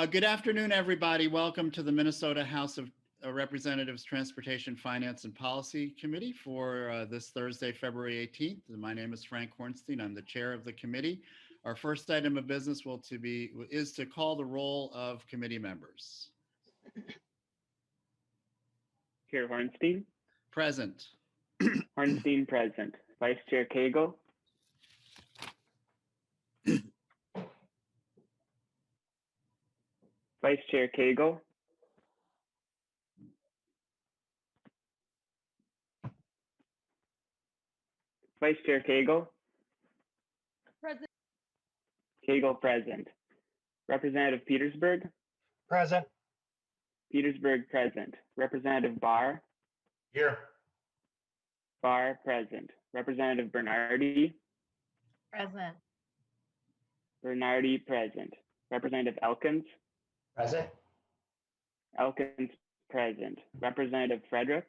Good afternoon, everybody. Welcome to the Minnesota House of Representatives Transportation, Finance, and Policy Committee for this Thursday, February 18th. My name is Frank Hornstein. I'm the chair of the committee. Our first item of business is to call the roll of committee members. Chair Hornstein. Present. Hornstein present. Vice Chair Cagle. Vice Chair Cagle. Vice Chair Cagle. Present. Cagle present. Representative Petersburg. Present. Petersburg present. Representative Barr. Here. Barr present. Representative Bernardi. Present. Bernardi present. Representative Elkins. Present. Elkins present. Representative Frederick.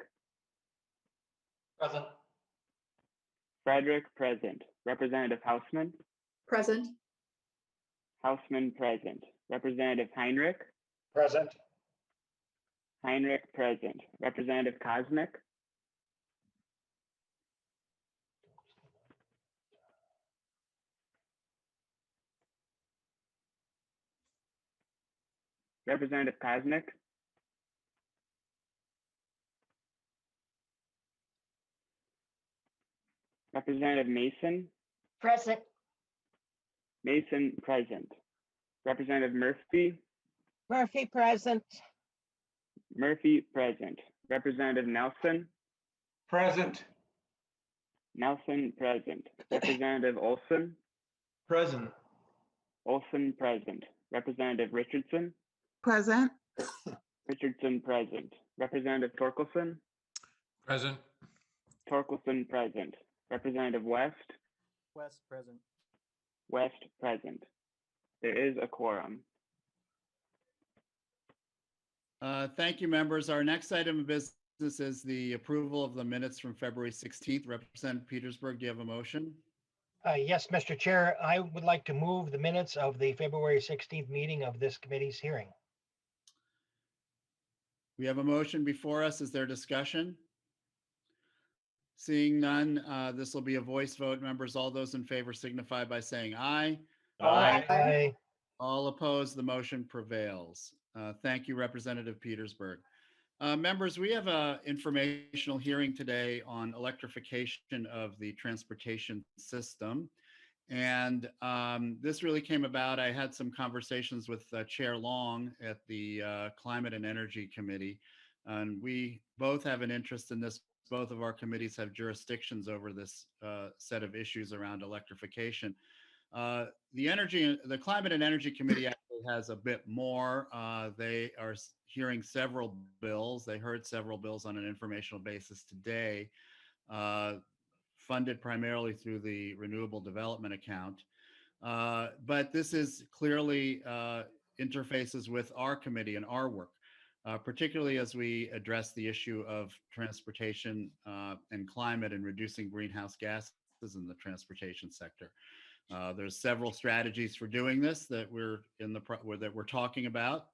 Present. Frederick present. Representative Hausman. Present. Hausman present. Representative Heinrich. Present. Heinrich present. Representative Kosnick. Representative Kosnick. Representative Mason. Present. Mason present. Representative Murphy. Murphy present. Murphy present. Representative Nelson. Present. Nelson present. Representative Olson. Present. Olson present. Representative Richardson. Present. Richardson present. Representative Torkelson. Present. Torkelson present. Representative West. West present. West present. There is a quorum. Thank you, members. Our next item of business is the approval of the minutes from February 16th. Representative Petersburg, do you have a motion? Yes, Mr. Chair, I would like to move the minutes of the February 16th meeting of this committee's hearing. We have a motion before us. Is there discussion? Seeing none, this will be a voice vote. Members, all those in favor signify by saying aye. Aye. All opposed, the motion prevails. Thank you, Representative Petersburg. Members, we have an informational hearing today on electrification of the transportation system. And this really came about. I had some conversations with Chair Long at the Climate and Energy Committee, and we both have an interest in this. Both of our committees have jurisdictions over this set of issues around electrification. The Climate and Energy Committee actually has a bit more. They are hearing several bills. They heard several bills on an informational basis today, funded primarily through the Renewable Development Account. But this is clearly interfaces with our committee and our work, particularly as we address the issue of transportation and climate and reducing greenhouse gases in the transportation sector. There's several strategies for doing this that we're talking about.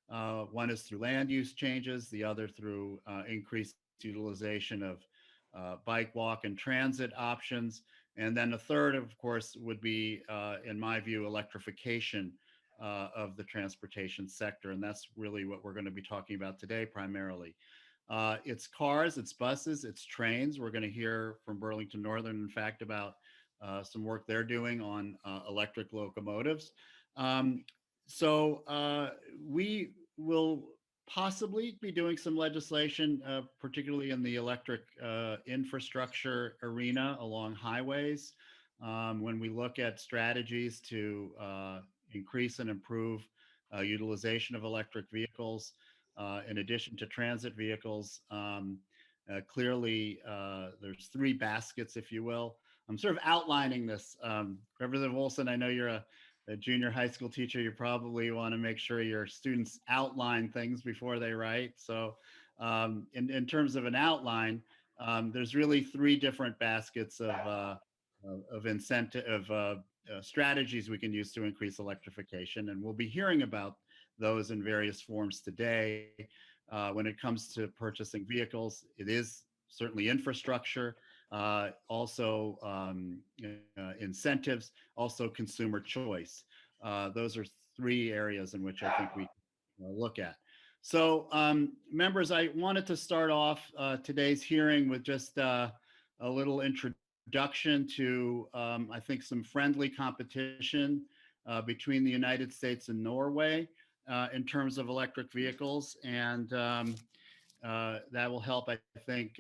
One is through land use changes, the other through increased utilization of bike, walk, and transit options. And then the third, of course, would be, in my view, electrification of the transportation sector. And that's really what we're going to be talking about today primarily. It's cars, it's buses, it's trains. We're going to hear from Burlington Northern, in fact, about some work they're doing on electric locomotives. So we will possibly be doing some legislation, particularly in the electric infrastructure arena along highways. When we look at strategies to increase and improve utilization of electric vehicles, in addition to transit vehicles, clearly there's three baskets, if you will. I'm sort of outlining this. Representative Olson, I know you're a junior high school teacher. You probably want to make sure your students outline things before they write. So in terms of an outline, there's really three different baskets of incentive, of strategies we can use to increase electrification. And we'll be hearing about those in various forms today. When it comes to purchasing vehicles, it is certainly infrastructure, also incentives, also consumer choice. Those are three areas in which I think we look at. So, members, I wanted to start off today's hearing with just a little introduction to, I think, some friendly competition between the United States and Norway in terms of electric vehicles. And that will help, I think,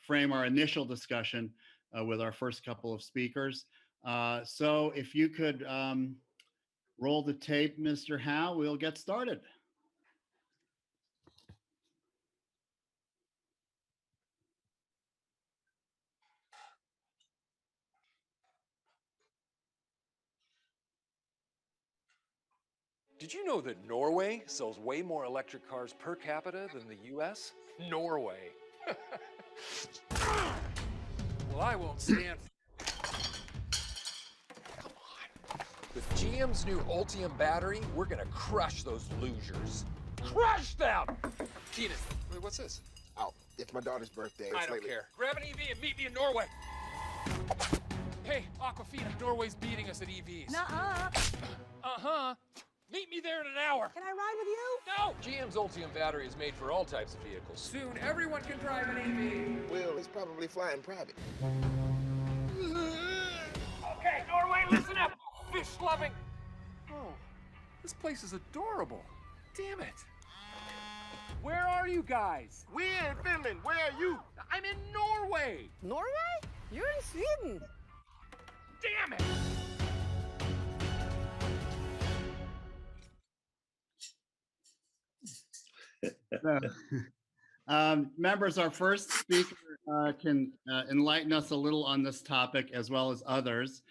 frame our initial discussion with our first couple of speakers. So if you could roll the tape, Mr. Howe, we'll get started. Did you know that Norway sells way more electric cars per capita than the US? Norway. Well, I won't stand for Come on. With GM's new Ultium battery, we're gonna crush those losers. Crush them! Keenan, wait, what's this? Oh, it's my daughter's birthday. I It's don't lately. care. Grab an EV and meet me in Norway. Hey, Aquafina, Norway's beating us at EVs. Nuh-uh. Uh-huh. Meet me there in an hour. Can I ride with you? No! GM's Ultium battery is made for all types of vehicles. Soon, everyone can drive an EV. Will is probably flying private. Okay, Norway, listen up, fish loving. Oh, this place is adorable. Damn it. Where are you guys? We're in Finland. Where are you? I'm in Norway. Norway? You're in Sweden. Damn it. Members, our first speaker can enlighten us a little on this topic as well as others.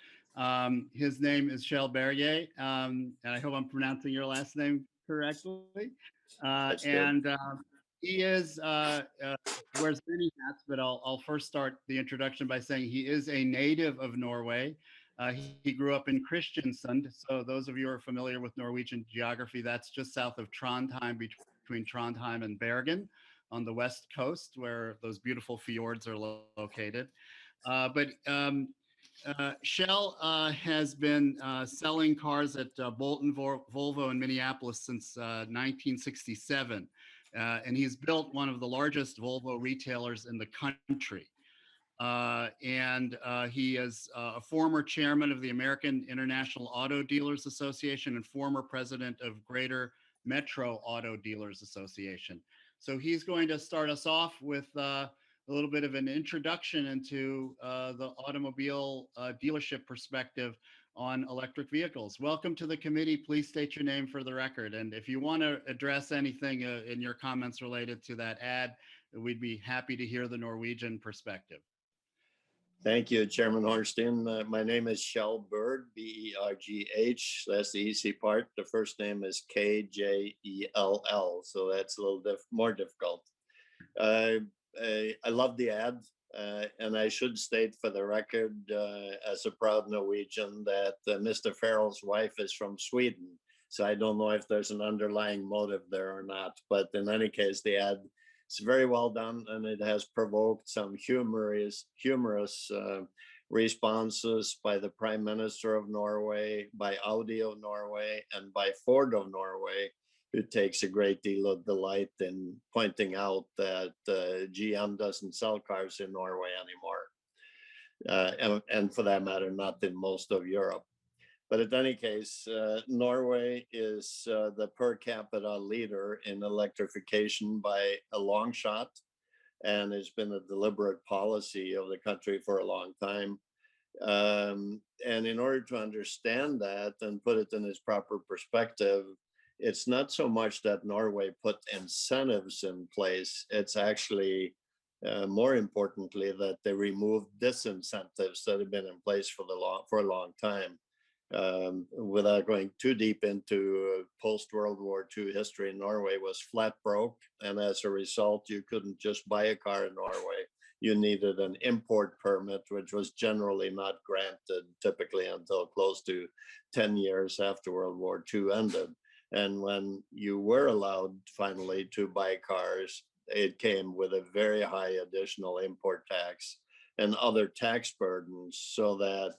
His name is Shell Berge, and I hope I'm pronouncing your last name correctly. He is wears many hats, but I'll first start the introduction by saying he is a native of Norway. He grew up in Kristiansand. So those of you who are familiar with Norwegian geography, that's just south of Trondheim, between Trondheim and Bergen on the west coast, where those beautiful fjords are located. Shell has been selling cars at Bolton Volvo in Minneapolis since 1967. And he's built one of the largest Volvo retailers in the country. He is a former chairman of the American International Auto Dealers Association and former president of Greater Metro Auto Dealers Association. So he's going to start us off with a little bit of an introduction into the automobile dealership perspective on electric vehicles. Welcome to the committee. Please state your name for the record. And if you want to address anything in your comments related to that ad, we'd be happy to hear the Norwegian perspective. Thank you, Chairman Hornstein. My name is Shell Berg, B-E-R-G-H. That's the easy part. The first name is K-J-E-L-L, so that's a little more difficult. I love the ad, and I should state for the record, as a proud Norwegian, that Mr. Farrell's wife is from Sweden. So I don't know if there's an underlying motive there or not, but in any case, the ad is very well done, and it has provoked some humorous responses by the Prime Minister of Norway, by Audi of Norway, and by Ford of Norway, who takes a great deal of delight in pointing out that GM doesn't sell cars in Norway anymore, and for that matter, not in most of Europe. But in any case, Norway is the per capita leader in electrification by a long shot, and it's been a deliberate policy of the country for a long time. And in order to understand that and put it in its proper perspective, it's not so much that Norway put incentives in place, it's actually more importantly that they removed disincentives that have been in place for a long time. Without going too deep into post-World War II history, Norway was flat broke, and as a result, you couldn't just buy a car in Norway. you needed an import permit, which was generally not granted typically until close to 10 years after World War II ended. And when you were allowed finally to buy cars, it came with a very high additional import tax and other tax burdens, so that,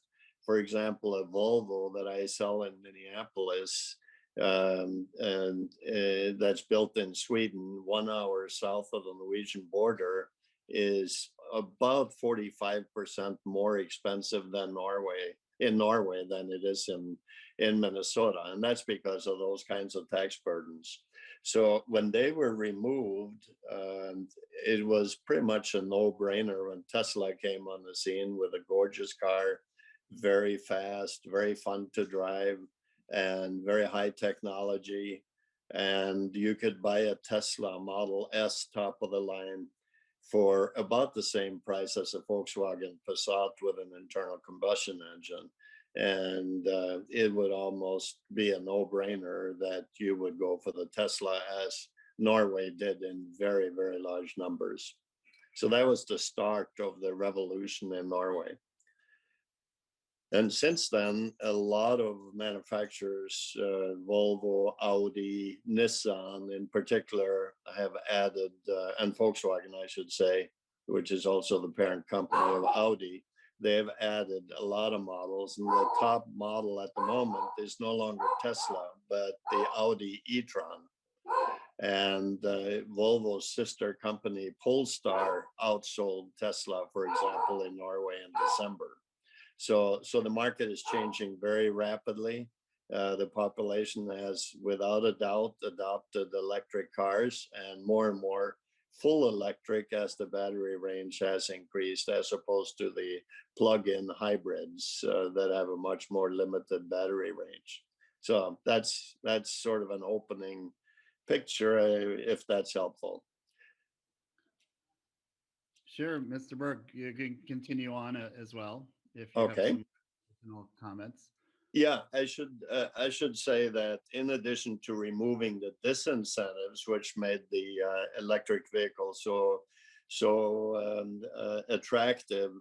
for example, a Volvo that I sell in Minneapolis, and that's built in Sweden, 1 hour south of the Norwegian border, is about 45% more expensive than Norway than it is in Minnesota. And that's because of those kinds of tax burdens. So when they were removed, it was pretty much a no-brainer when Tesla came on the scene with a gorgeous car, very fast, very fun to drive, and very high technology. And you could buy a Tesla Model S top of the line for about the same price as a Volkswagen Passat with an internal combustion engine. And it would almost be a no-brainer that you would go for the Tesla, as Norway did in very, very large numbers. So that was the start of the revolution in Norway. And since then, a lot of manufacturers, Volvo, Audi, Nissan in particular, have added, and Volkswagen, I should say, which is also the parent company of Audi, they've added a lot of models. And the top model at the moment is no longer Tesla, but the Audi e-tron. And Volvo's sister company, Polestar, outsold Tesla, for example, in Norway in December. So the market is changing very rapidly. The population has, without a doubt, adopted electric cars, and more full electric as the battery range has increased, as opposed to the plug-in hybrids that have a much more limited battery range. So that's sort of an opening picture, if that's helpful. Sure, Mr. Berg, you can continue on as well if you have Okay. some additional comments. Yeah, I should say that in addition to removing the disincentives, which made the electric vehicle so attractive,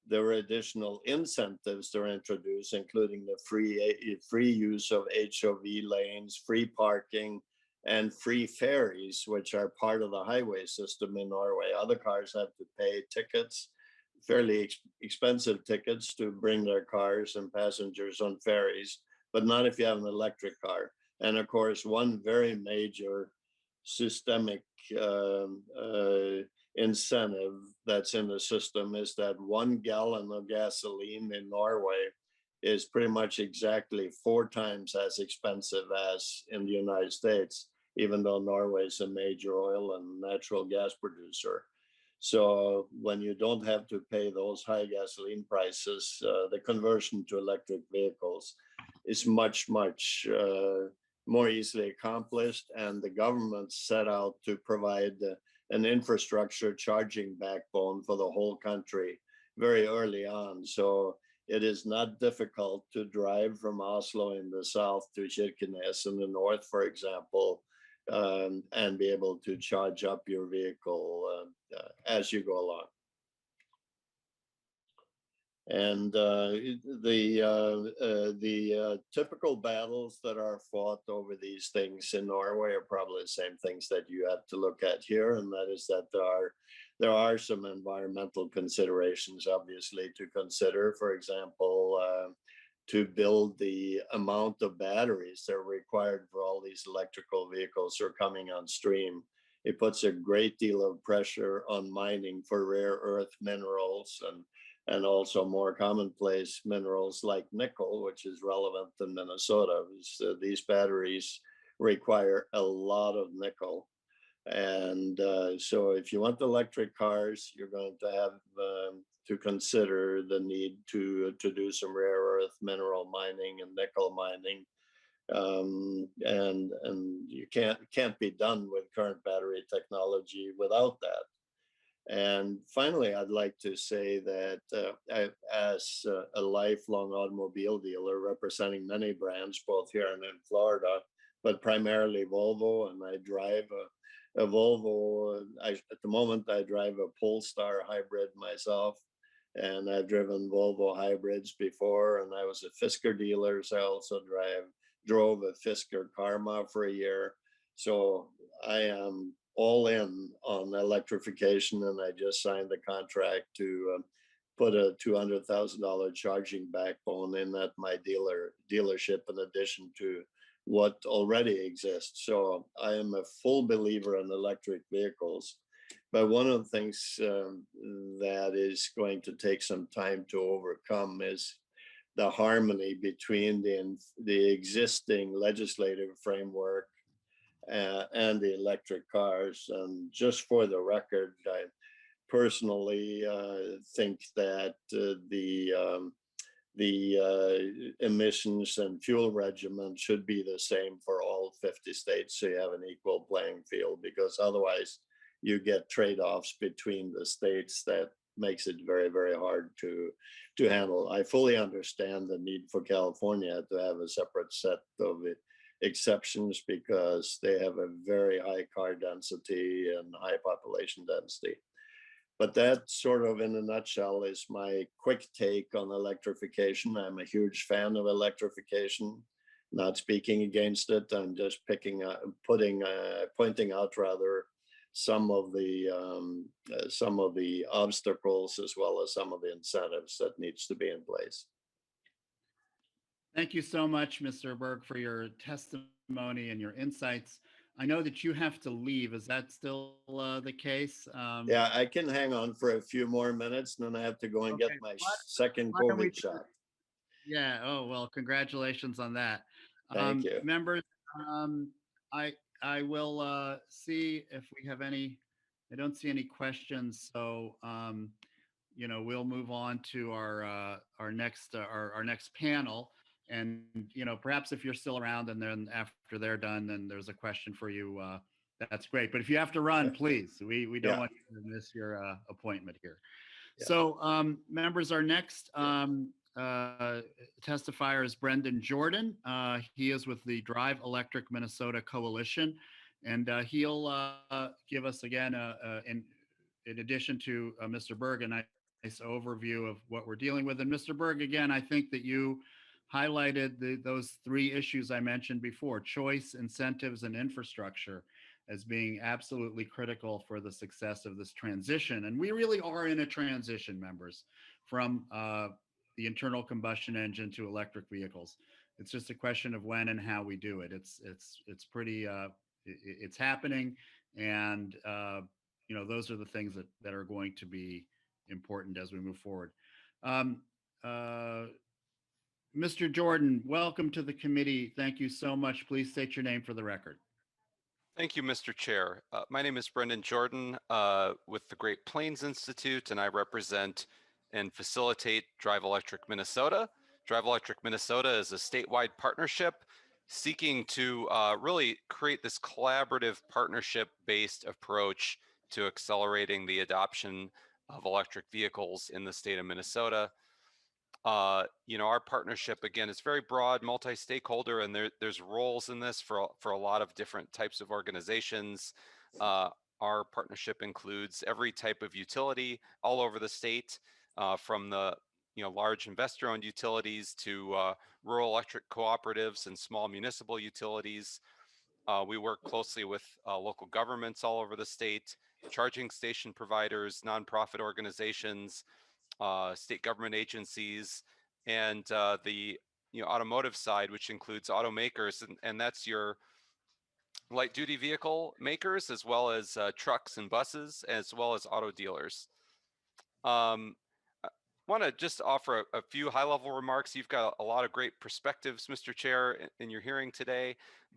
there were additional incentives that were introduced, including the free use of HOV lanes, free parking, and free ferries, which are part of the highway system in Norway. Other cars have to pay tickets, fairly expensive tickets, to bring their cars and passengers on ferries, but not if you have an electric car. And of course, one very major systemic incentive that's in the system is that 1 gallon of gasoline in Norway is pretty much exactly 4 times as expensive as in the United States, even though Norway is a major oil and natural gas producer. So when you don't have to pay those high gasoline prices, the conversion to electric vehicles is much more easily accomplished. And the government set out to provide an infrastructure charging backbone for the whole country very early on. So it is not difficult to drive from Oslo in the south to Kirkenes in the north, for example, and be able to charge up your vehicle as you go along. And the typical battles that are fought over these things in Norway are probably the same things that you have to look at here, and that is that there are some environmental considerations, obviously, to consider. For example, to build the amount of batteries that are required for all these electrical vehicles that are coming on stream, it puts a great deal of pressure on mining for rare earth minerals and also more commonplace minerals like nickel, which is relevant in Minnesota. These batteries require a lot of nickel. And so if you want electric cars, you're going to have to consider the need to do some rare earth mineral mining and nickel mining. And you can't be done with current battery technology without that. And finally, I'd like to say that as a lifelong automobile dealer representing many brands, both here and in Florida, but primarily Volvo, and I drive a Volvo. At the moment, I drive a Polestar hybrid myself, and I've driven Volvo hybrids before. And I was a Fisker dealer, so I also drove a Fisker Karma for a year. So I am all in on electrification, and I just signed the contract to put a $200,000 charging backbone in at my dealership, in addition to what already exists. So I am a full believer in electric vehicles. But one of the things that is going to take some time to overcome is the harmony between the existing legislative framework and the electric cars. And just for the record, I personally think that the emissions and fuel regimen should be the same for all 50 states, so you have an equal playing field, because otherwise you get trade-offs between the states that makes it very, very hard to handle. I fully understand the need for California to have a separate set of exceptions because they have a very high car density and high population density. But that sort of in a nutshell is my quick take on electrification. I'm a huge fan of electrification, not speaking against it. I'm just pointing out rather some of the obstacles as well as some of the incentives that needs to be in place. Thank you so much, Mr. Berg, for your testimony and your insights. I know that you have to leave. Is that still the case? Yeah, I can hang on for a few more minutes, and then I have to go and get my second why don't we COVID shot. Yeah. Oh, well, congratulations on that. Thank you. Members, I will see if we have any. I don't see any questions, so we'll move on to our next panel. And perhaps if you're still around, and then after they're done, then there's a question for you. That's great. But if you have to run, please. We don't want you to miss your appointment here. Yeah. So, members, our next testifier is Brendan Jordan. He is with the Drive Electric Minnesota Coalition, and he'll give us again, in addition to Mr. Berg, a nice overview of what we're dealing with. And Mr. Berg, again, I think that you highlighted those three issues I mentioned before: choice, incentives, and infrastructure, as being absolutely critical for the success of this transition. And we really are in a transition, members, from the internal combustion engine to electric vehicles. It's just a question of when and how we do it. It's pretty, it's happening. And, those are the things that are going to be important as we move forward. Mr. Jordan, welcome to the committee. Thank you so much. Please state your name for the record. Thank you, Mr. Chair. My name is Brendan Jordan with the Great Plains Institute, and I represent and facilitate Drive Electric Minnesota. Drive Electric Minnesota is a statewide partnership seeking to really create this collaborative partnership-based approach to accelerating the adoption of electric vehicles in the state of Minnesota. Our partnership, again, is very broad, multi-stakeholder, and there's roles in this for a lot of different types of organizations. Our partnership includes every type of utility all over the state, from the large investor-owned utilities to rural electric cooperatives and small municipal utilities. We work closely with local governments all over the state, charging station providers, nonprofit organizations, state government agencies, and the automotive side, which includes automakers, and that's your light duty vehicle makers, as well as trucks and buses, as well as auto dealers. I want to just offer a few high-level remarks. You've got a lot of great perspectives, Mr. Chair, in your hearing today,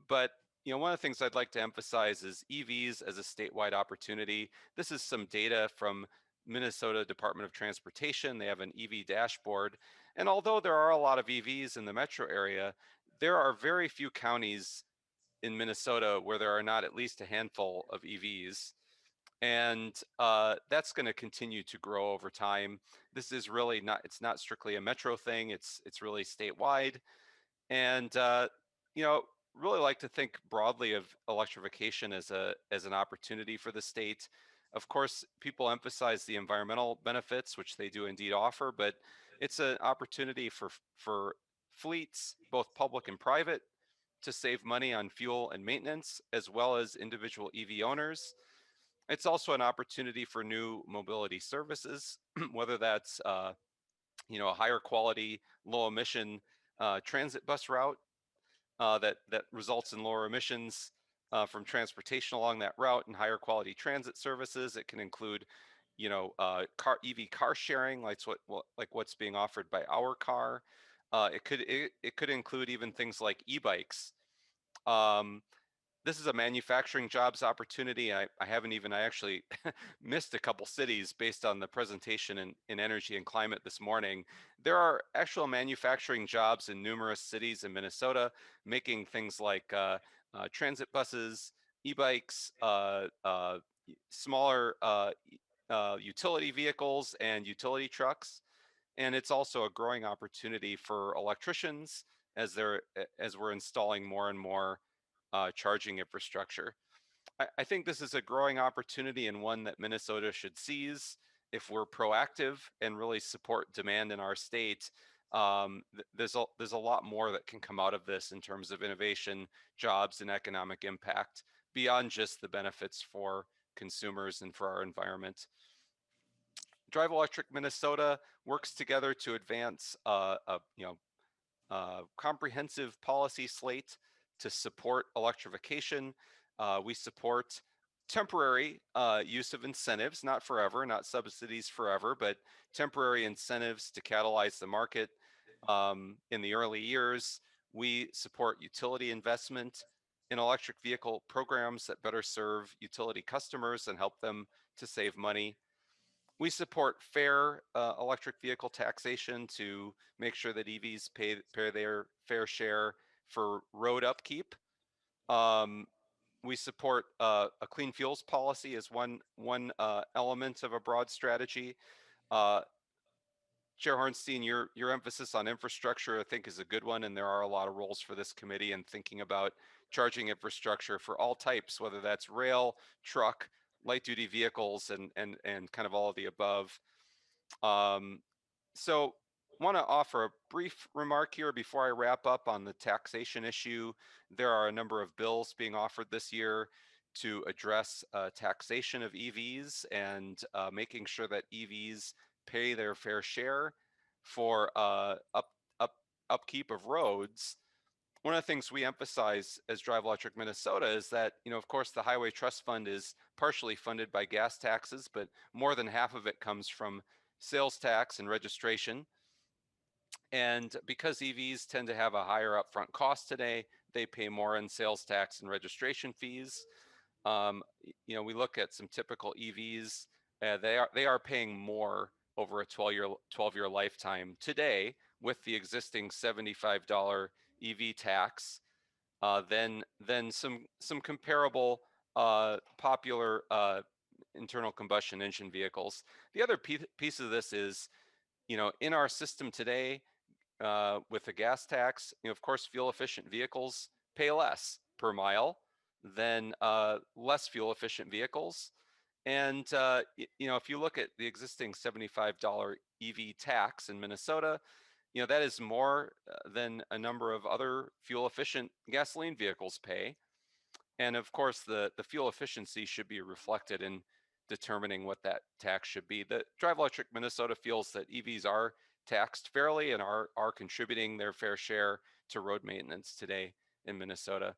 but one of the things I'd like to emphasize is EVs as a statewide opportunity. This is some data from Minnesota Department of Transportation. They have an EV dashboard. And although there are a lot of EVs in the metro area, there are very few counties in Minnesota where there are not at least a handful of EVs. And that's going to continue to grow over time. This is really it's not strictly a metro thing. It's really statewide. And, really like to think broadly of electrification as an opportunity for the state. Of course, people emphasize the environmental benefits, which they do indeed offer, but it's an opportunity for fleets, both public and private, to save money on fuel and maintenance, as well as individual EV owners. It's also an opportunity for new mobility services, whether that's a higher quality, low emission transit bus route that results in lower emissions from transportation along that route and higher quality transit services. It can include, EV car sharing, like what's being offered by Our Car. It could include even things like e-bikes. Um, this is a manufacturing jobs opportunity. I actually missed a couple cities based on the presentation in energy and climate this morning. There are actual manufacturing jobs in numerous cities in Minnesota, making things like transit buses, e-bikes, smaller utility vehicles and utility trucks. And it's also a growing opportunity for electricians as we're installing more and more charging infrastructure. I think this is a growing opportunity and one that Minnesota should seize if we're proactive and really support demand in our state. There's a lot more that can come out of this in terms of innovation, jobs, and economic impact beyond just the benefits for consumers and for our environment. Drive Electric Minnesota works together to advance comprehensive policy slate to support electrification. We support temporary use of incentives, not forever, not subsidies forever, but temporary incentives to catalyze the market in the early years. We support utility investment in electric vehicle programs that better serve utility customers and help them to save money. We support fair electric vehicle taxation to make sure that EVs pay their fair share for road upkeep. We support a clean fuels policy as one element of a broad strategy. Chair Hornstein, your emphasis on infrastructure, I think, is a good one, and there are a lot of roles for this committee in thinking about charging infrastructure for all types, whether that's rail, truck, light duty vehicles, and kind of all of the above. So want to offer a brief remark here before I wrap up on the taxation issue. There are a number of bills being offered this year to address taxation of EVs and making sure that EVs pay their fair share for upkeep of roads. One of the things we emphasize as Drive Electric Minnesota is that, of course, the Highway Trust Fund is partially funded by gas taxes, but more than half of it comes from sales tax and registration. And because EVs tend to have a higher upfront cost today, they pay more in sales tax and registration fees. We look at some typical EVs. They are paying more over a 12-year lifetime today with the existing $75 EV tax than some comparable popular internal combustion engine vehicles. The other piece of this is, in our system today, with the gas tax, of course, fuel efficient vehicles pay less per mile than less fuel efficient vehicles. And, if you look at the existing $75 EV tax in Minnesota, that is more than a number of other fuel efficient gasoline vehicles pay. And of course, the fuel efficiency should be reflected in determining what that tax should be. The Drive Electric Minnesota feels that EVs are taxed fairly and are contributing their fair share to road maintenance today in Minnesota.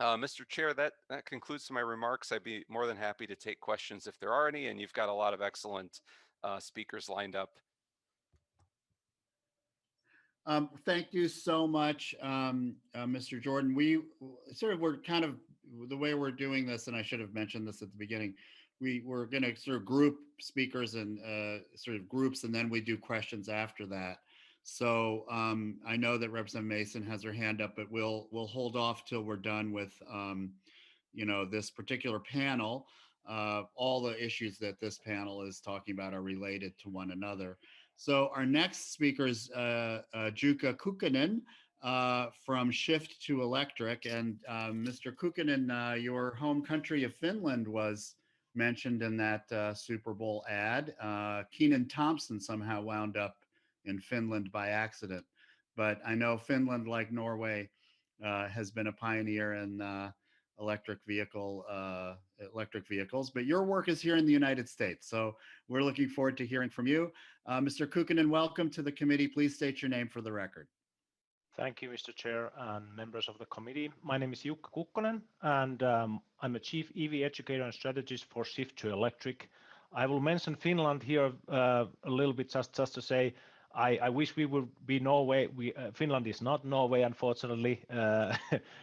Mr. Chair, that concludes my remarks. I'd be more than happy to take questions if there are any, and you've got a lot of excellent speakers lined up. Thank you so much, Mr. Jordan. We were kind of, the way we're doing this, and I should have mentioned this at the beginning, we're going to sort of group speakers in sort of groups, and then we do questions after that. So I know that Representative Mason has her hand up, but we'll hold off till we're done with this particular panel. All the issues that this panel is talking about are related to one another. So our next speaker is Jukka Kukkonen, from shift to electric. And Mr. Kukkonen, your home country of Finland was mentioned in that Super Bowl ad. Keenan Thompson somehow wound up in Finland by accident. But I know Finland, like Norway, has been a pioneer in electric vehicles. But your work is here in the United States, so we're looking forward to hearing from you. Mr. Kukkonen, welcome to the committee. Please state your name for the record. Thank you, Mr. Chair and members of the committee. My name is Jukka Kukkonen, and I'm a Chief EV Educator and Strategist for Shift to Electric. I will mention Finland here a little bit just to say, I wish we would be Norway. Finland is not Norway, unfortunately,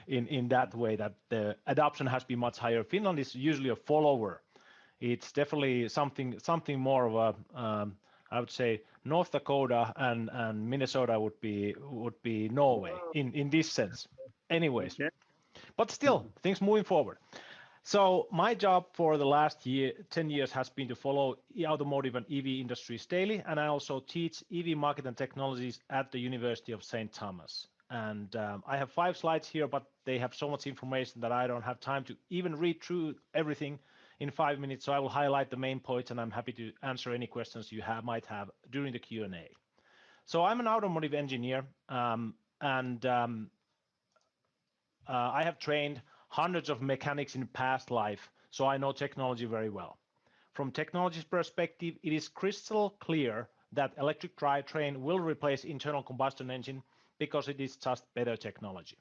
in that way that the adoption has been much higher. Finland is usually a follower. It's definitely something more of a, I would say, North Dakota and Minnesota would be Norway in this sense. Anyways, but still things moving forward. So my job for the last 10 years has been to follow automotive and EV industries daily, and I also teach EV market and technologies at the University of St. Thomas. And I have 5 slides here, but they have so much information that I don't have time to even read through everything in 5 minutes. So I will highlight the main points, and I'm happy to answer any questions you might have during the Q&A. So I'm an automotive engineer, and I have trained hundreds of mechanics in past life, so I know technology very well. From technology's perspective, it is crystal clear that electric drivetrain will replace internal combustion engine because it is just better technology.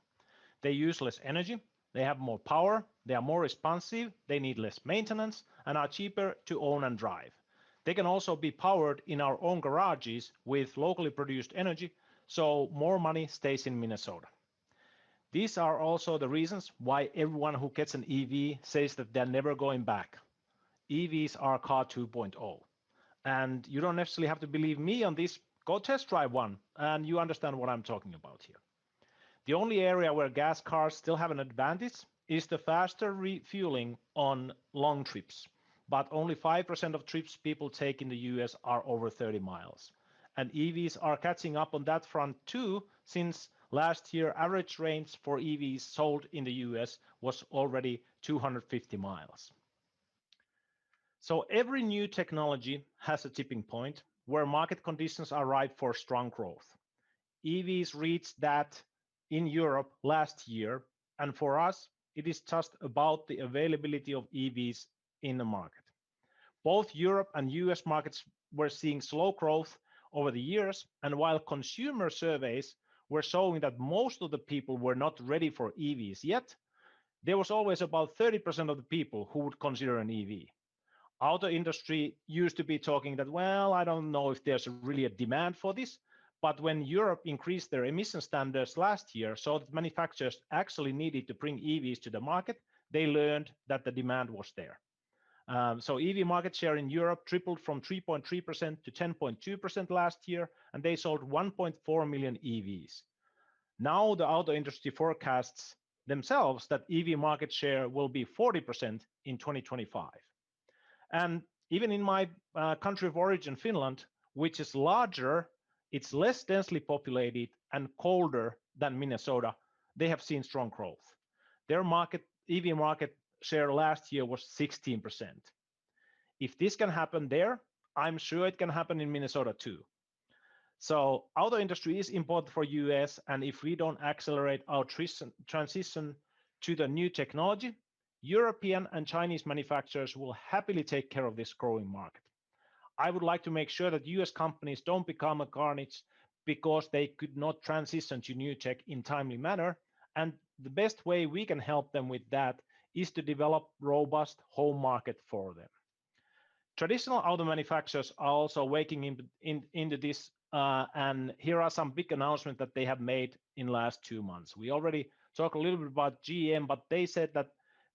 They use less energy, they have more power, they are more responsive, they need less maintenance, and are cheaper to own and drive. They can also be powered in our own garages with locally produced energy, so more money stays in Minnesota. These are also the reasons why everyone who gets an EV says that they're never going back. EVs are car 2.0. And you don't necessarily have to believe me on this. Go test drive one, and you understand what I'm talking about here. The only area where gas cars still have an advantage is the faster refueling on long trips. But only 5% of trips people take in the US are over 30 miles. And EVs are catching up on that front too, since last year, average range for EVs sold in the US was already 250 miles. So every new technology has a tipping point where market conditions are ripe for strong growth. EVs reached that in Europe last year, and for us, it is just about the availability of EVs in the market. Both Europe and US markets were seeing slow growth over the years, and while consumer surveys were showing that most of the people were not ready for EVs yet, there was always about 30% of the people who would consider an EV. Auto industry used to be talking that, well, I don't know if there's really a demand for this, but when Europe increased their emission standards last year so that manufacturers actually needed to bring EVs to the market, they learned that the demand was there. So EV market share in Europe tripled from 3.3% to 10.2% last year, and they sold 1.4 million EVs. Now the auto industry forecasts themselves that EV market share will be 40% in 2025. And even in my country of origin, Finland, which is larger, it's less densely populated and colder than Minnesota, they have seen strong growth. Their EV market share last year was 16%. If this can happen there, I'm sure it can happen in Minnesota too. So auto industry is important for US, and if we don't accelerate our transition to the new technology, European and Chinese manufacturers will happily take care of this growing market. I would like to make sure that US companies don't become a carnage because they could not transition to new tech in timely manner, and the best way we can help them with that is to develop robust home market for them. Traditional auto manufacturers are also waking into this, and here are some big announcements that they have made in the last 2 months. We already talked a little bit about GM, but they said that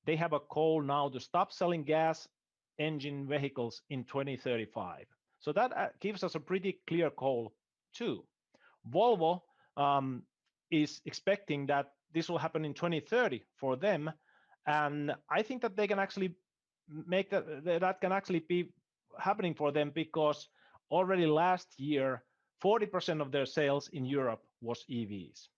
they have a goal now to stop selling gas engine vehicles in 2035. So that gives us a pretty clear goal too. Volvo is expecting that this will happen in 2030 for them, and I think that they can actually make that can actually be happening for them, because already last year 40% of their sales in Europe was EVs.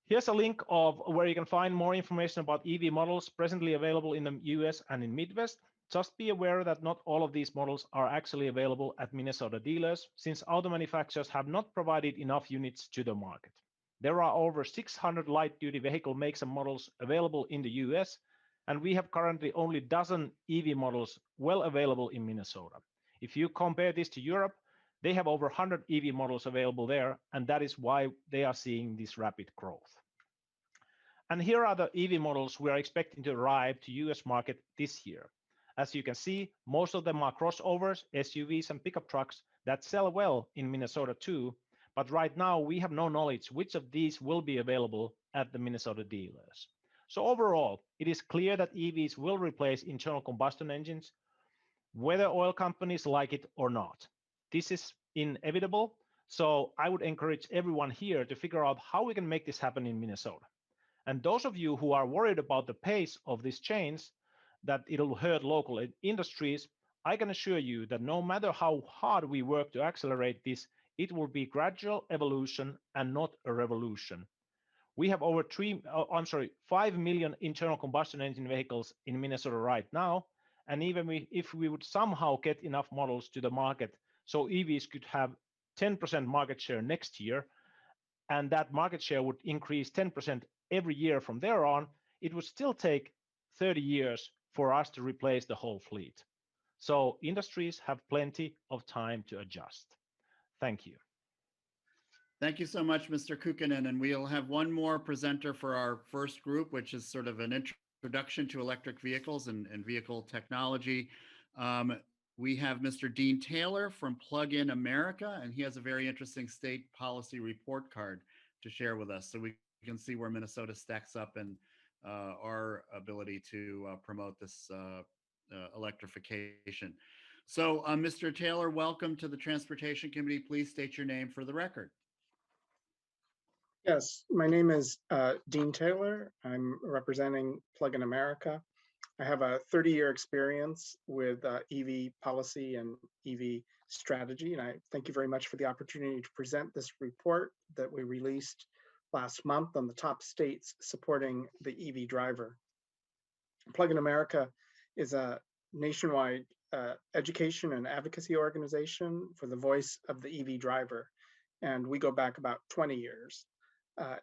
Here's a link of where you can find more information about EV models presently available in the US and in Midwest. Just be aware that not all of these models are actually available at Minnesota dealers, since auto manufacturers have not provided enough units to the market. There are over 600 light-duty vehicle makes and models available in the US, and we have currently only a dozen EV models well available in Minnesota. If you compare this to Europe, they have over 100 EV models available there, and that is why they are seeing this rapid growth. And here are the EV models we are expecting to arrive to US market this year. As you can see, most of them are crossovers, SUVs, and pickup trucks that sell well in Minnesota too, but right now we have no knowledge which of these will be available at the Minnesota dealers. So overall, it is clear that EVs will replace internal combustion engines, whether oil companies like it or not. This is inevitable, so I would encourage everyone here to figure out how we can make this happen in Minnesota. And those of you who are worried about the pace of this change, that it'll hurt local industries, I can assure you that no matter how hard we work to accelerate this, it will be gradual evolution and not a revolution. We have over 5 million internal combustion engine vehicles in Minnesota right now, and even if we would somehow get enough models to the market, so EVs could have 10% market share next year, and that market share would increase 10% every year from there on, it would still take 30 years for us to replace the whole fleet. So industries have plenty of time to adjust. Thank you. Thank you so much, Mr. Kukkonen. And we'll have one more presenter for our first group, which is sort of an introduction to electric vehicles and vehicle technology. We have Mr. Dean Taylor from Plug-in America, and he has a very interesting state policy report card to share with us, so we can see where Minnesota stacks up in our ability to promote this electrification. So, Mr. Taylor, welcome to the Transportation Committee. Please state your name for the record. Yes, my name is Dean Taylor. I'm representing Plug-in America. I have a 30-year experience with EV policy and EV strategy, and I thank you very much for the opportunity to present this report that we released last month on the top states supporting the EV driver. Plug-in America is a nationwide education and advocacy organization for the voice of the EV driver, and we go back about 20 years.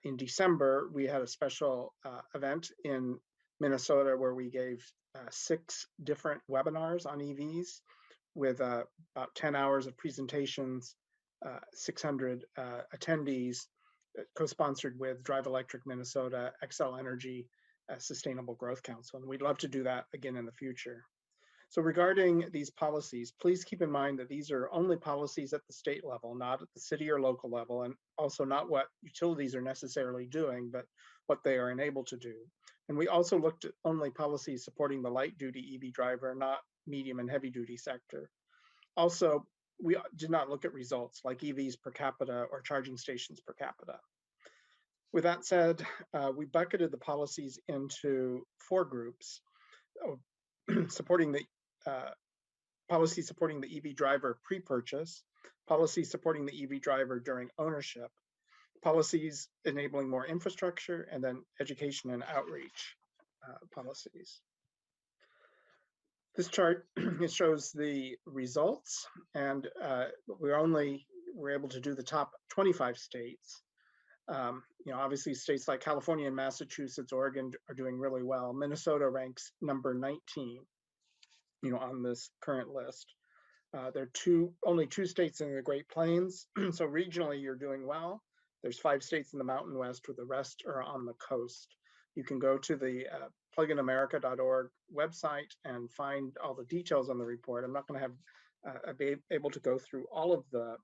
In December, we had a special event in Minnesota where we gave 6 different webinars on EVs with about 10 hours of presentations, 600 attendees, co-sponsored with Drive Electric Minnesota, Xcel Energy, Sustainable Growth Council, and we'd love to do that again in the future. So regarding these policies, please keep in mind that these are only policies at the state level, not at the city or local level, and also not what utilities are necessarily doing, but what they are enabled to do. And we also looked at only policies supporting the light duty EV driver, not medium and heavy duty sector. Also, we did not look at results like EVs per capita or charging stations per capita. With that said, we bucketed the policies into 4 groups, supporting the policy supporting the EV driver pre-purchase, policy supporting the EV driver during ownership, policies enabling more infrastructure, and then education and outreach policies. This chart it shows the results, and we're able to do the top 25 states. Obviously states like California and Massachusetts, Oregon are doing really well. Minnesota ranks number 19, on this current list. There are only 2 states in the Great Plains, so regionally you're doing well. There's 5 states in the Mountain West, with the rest are on the coast. You can go to the pluginamerica.org website and find all the details on the report. I'm not going to be able to go through all of the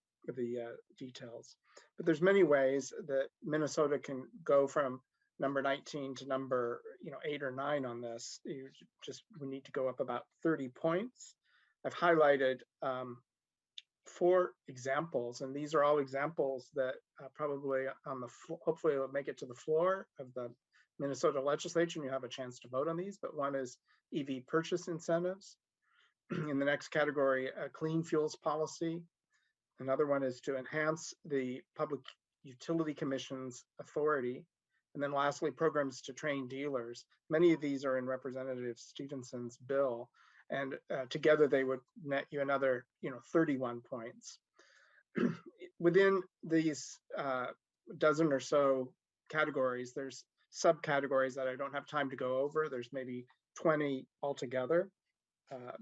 details, but there's many ways that Minnesota can go from number 19 to number 8 or 9 on this. We need to go up about 30 points. I've highlighted 4 examples, and these are all examples that probably hopefully will make it to the floor of the Minnesota legislature, and you have a chance to vote on these. But one is EV purchase incentives. In the next category, a clean fuels policy. Another one is to enhance the Public Utility Commission's authority And then lastly, programs to train dealers. Many of these are in Representative Stevenson's bill, and together they would net you another 31 points. Within these dozen or so categories, there's subcategories that I don't have time to go over. There's maybe 20 altogether.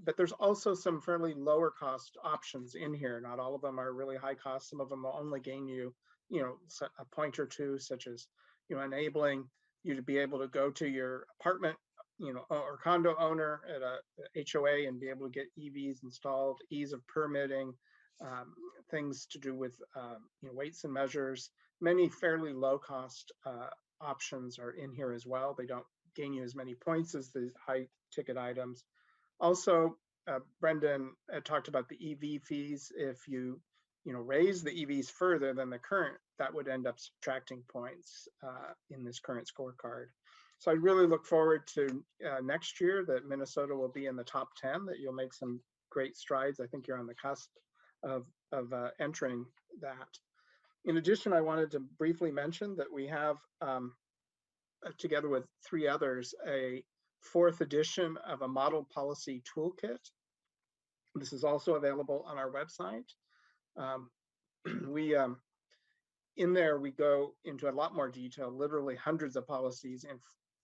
But there's also some fairly lower cost options in here. Not all of them are really high cost. Some of them will only gain you, a point or two, such as, enabling you to be able to go to your apartment, or condo owner at a HOA and be able to get EVs installed, ease of permitting, things to do with, weights and measures. Many fairly low cost options are in here as well. They don't gain you as many points as the high ticket items. Also, Brendan talked about the EV fees. If you, raise the EVs further than the current, that would end up subtracting points in this current scorecard. So I really look forward to next year that Minnesota will be in the top 10, that you'll make some great strides. I think you're on the cusp of entering that. In addition, I wanted to briefly mention that we have, together with 3 others, a 4th edition of a model policy toolkit. This is also available on our website. In there, we go into a lot more detail, literally hundreds of policies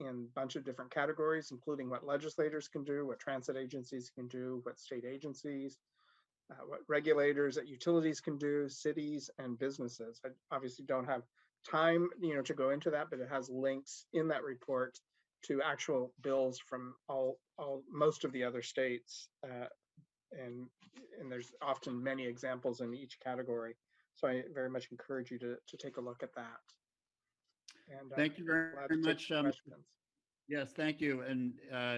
in a bunch of different categories, including what legislators can do, what transit agencies can do, what state agencies, what regulators at utilities can do, cities and businesses. I obviously don't have time, to go into that, but it has links in that report to actual bills from most of the other states, and there's often many examples in each category. So I very much encourage you to take a look at that. And thank you very much. Questions. Yes, thank you. And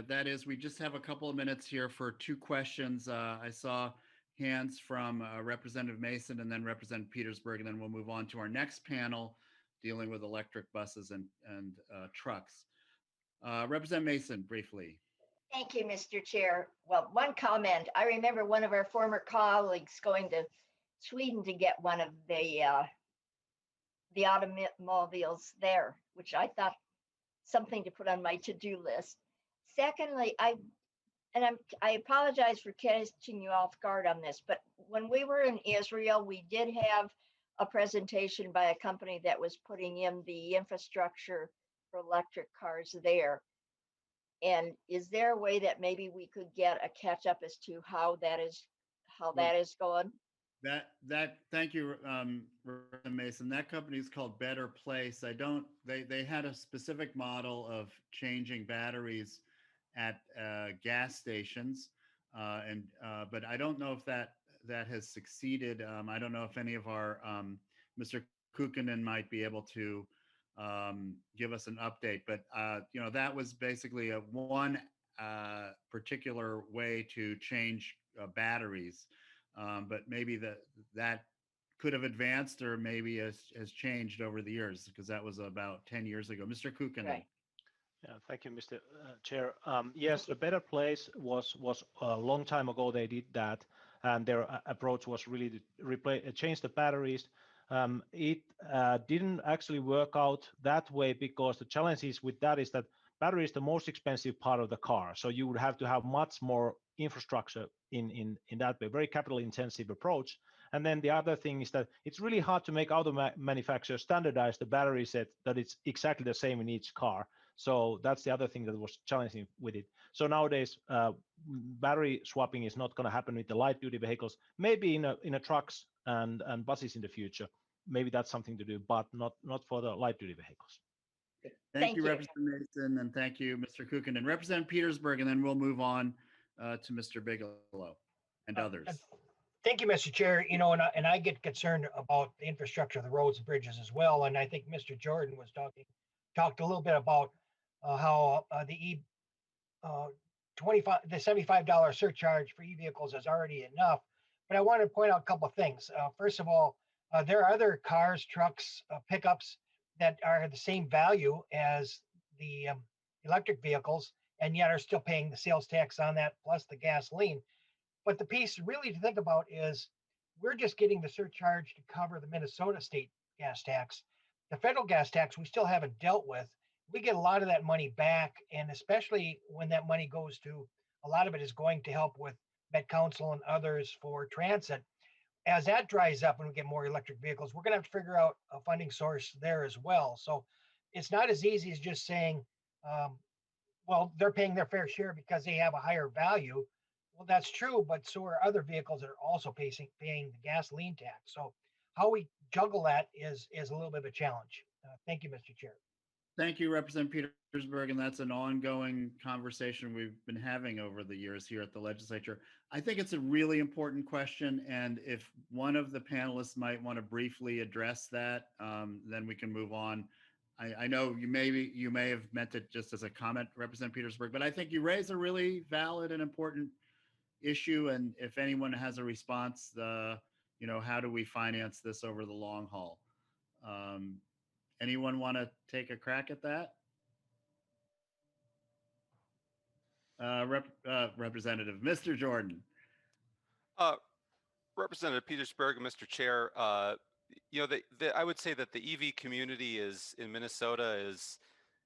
that is, we just have a couple of minutes here for 2 questions. I saw hands from Representative Mason and then Representative Petersburg, and then we'll move on to our next panel dealing with electric buses and trucks. Representative Mason, briefly. Thank you, Mr. Chair. Well, one comment. I remember one of our former colleagues going to Sweden to get one of the automobiles there, which I thought something to put on my to-do list. Secondly, I apologize for catching you off guard on this, but when we were in Israel, we did have a presentation by a company that was putting in the infrastructure for electric cars there. And is there a way that maybe we could get a catch up as to how that is going? Thank you, Representative Mason. That company is called Better Place. They had a specific model of changing batteries at gas stations, but I don't know if that has succeeded. I don't know if any of our Mr. Kukkonen might be able to give us an update, but that was basically one particular way to change batteries, but maybe that could have advanced or maybe has changed over the years, because that was about 10 years ago. Mr. Kukkonen. Right. Yeah, thank you, Mr. Chair. Yes, the Better Place was a long time ago. They did that, and their approach was really to change the batteries. It didn't actually work out that way, because the challenges with that is that battery is the most expensive part of the car. So you would have to have much more infrastructure in that way, very capital intensive approach. And then the other thing is that it's really hard to make auto manufacturers standardize the battery set that it's exactly the same in each car. So that's the other thing that was challenging with it. So nowadays, battery swapping is not going to happen with the light duty vehicles. Maybe in a trucks and buses in the future. Maybe that's something to do, but not for the light duty vehicles. Thank you, Representative Mason, and thank you, Mr. Kukkonen. And Representative Petersburg, and then we'll move on to Mr. Bigelow and others. Thank you, Mr. Chair. And I get concerned about the infrastructure of the roads and bridges as well. And I think Mr. Jordan talked a little bit about how the $75 surcharge for e-vehicles is already enough. But I want to point out a couple of things. First of all, there are other cars, trucks, pickups that are the same value as the electric vehicles, and yet are still paying the sales tax on that plus the gasoline. But the piece really to think about is we're just getting the surcharge to cover the Minnesota state gas tax. The federal gas tax we still haven't dealt with. We get a lot of that money back, and especially when that money goes to, a lot of it is going to help with Met Council and others for transit. As that dries up and we get more electric vehicles, we're going to have to figure out a funding source there as well. So it's not as easy as just saying, um, well, they're paying their fair share because they have a higher value. Well, that's true, but so are other vehicles that are also paying the gasoline tax. So how we juggle that is a little bit of a challenge. Thank you, Mr. Chair. Thank you, Representative Petersburg, and that's an ongoing conversation we've been having over the years here at the legislature. I think it's a really important question, and if one of the panelists might want to briefly address that, then we can move on. I know you may have meant it just as a comment, Representative Petersburg, but I think you raise a really valid and important issue, and if anyone has a response, how do we finance this over the long haul? Anyone want to take a crack at that? Representative, Mr. Jordan. Representative Petersburg, Mr. Chair, I would say that the EV community in Minnesota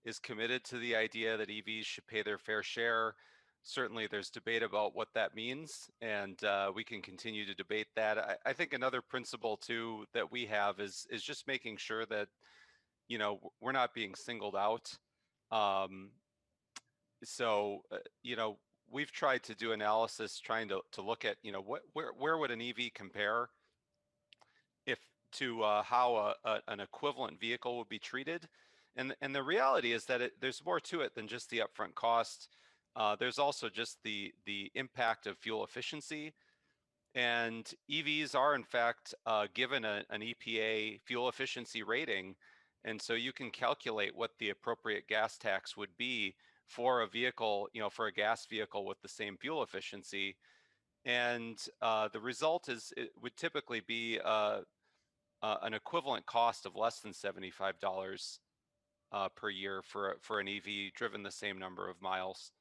is committed to the idea that EVs should pay their fair share. Certainly, there's debate about what that means, and we can continue to debate that. I think another principle too that we have is just making sure that we're not being singled out. We've tried to do analysis trying to look at where would an EV compare if to how an equivalent vehicle would be treated, and the reality is that there's more to it than just the upfront cost. There's also just the impact of fuel efficiency, and EVs are in fact given an EPA fuel efficiency rating, and so you can calculate what the appropriate gas tax would be for a vehicle, for a gas vehicle with the same fuel efficiency. And the result it would typically be an equivalent cost of less than $75 per year for an EV driven the same number of miles.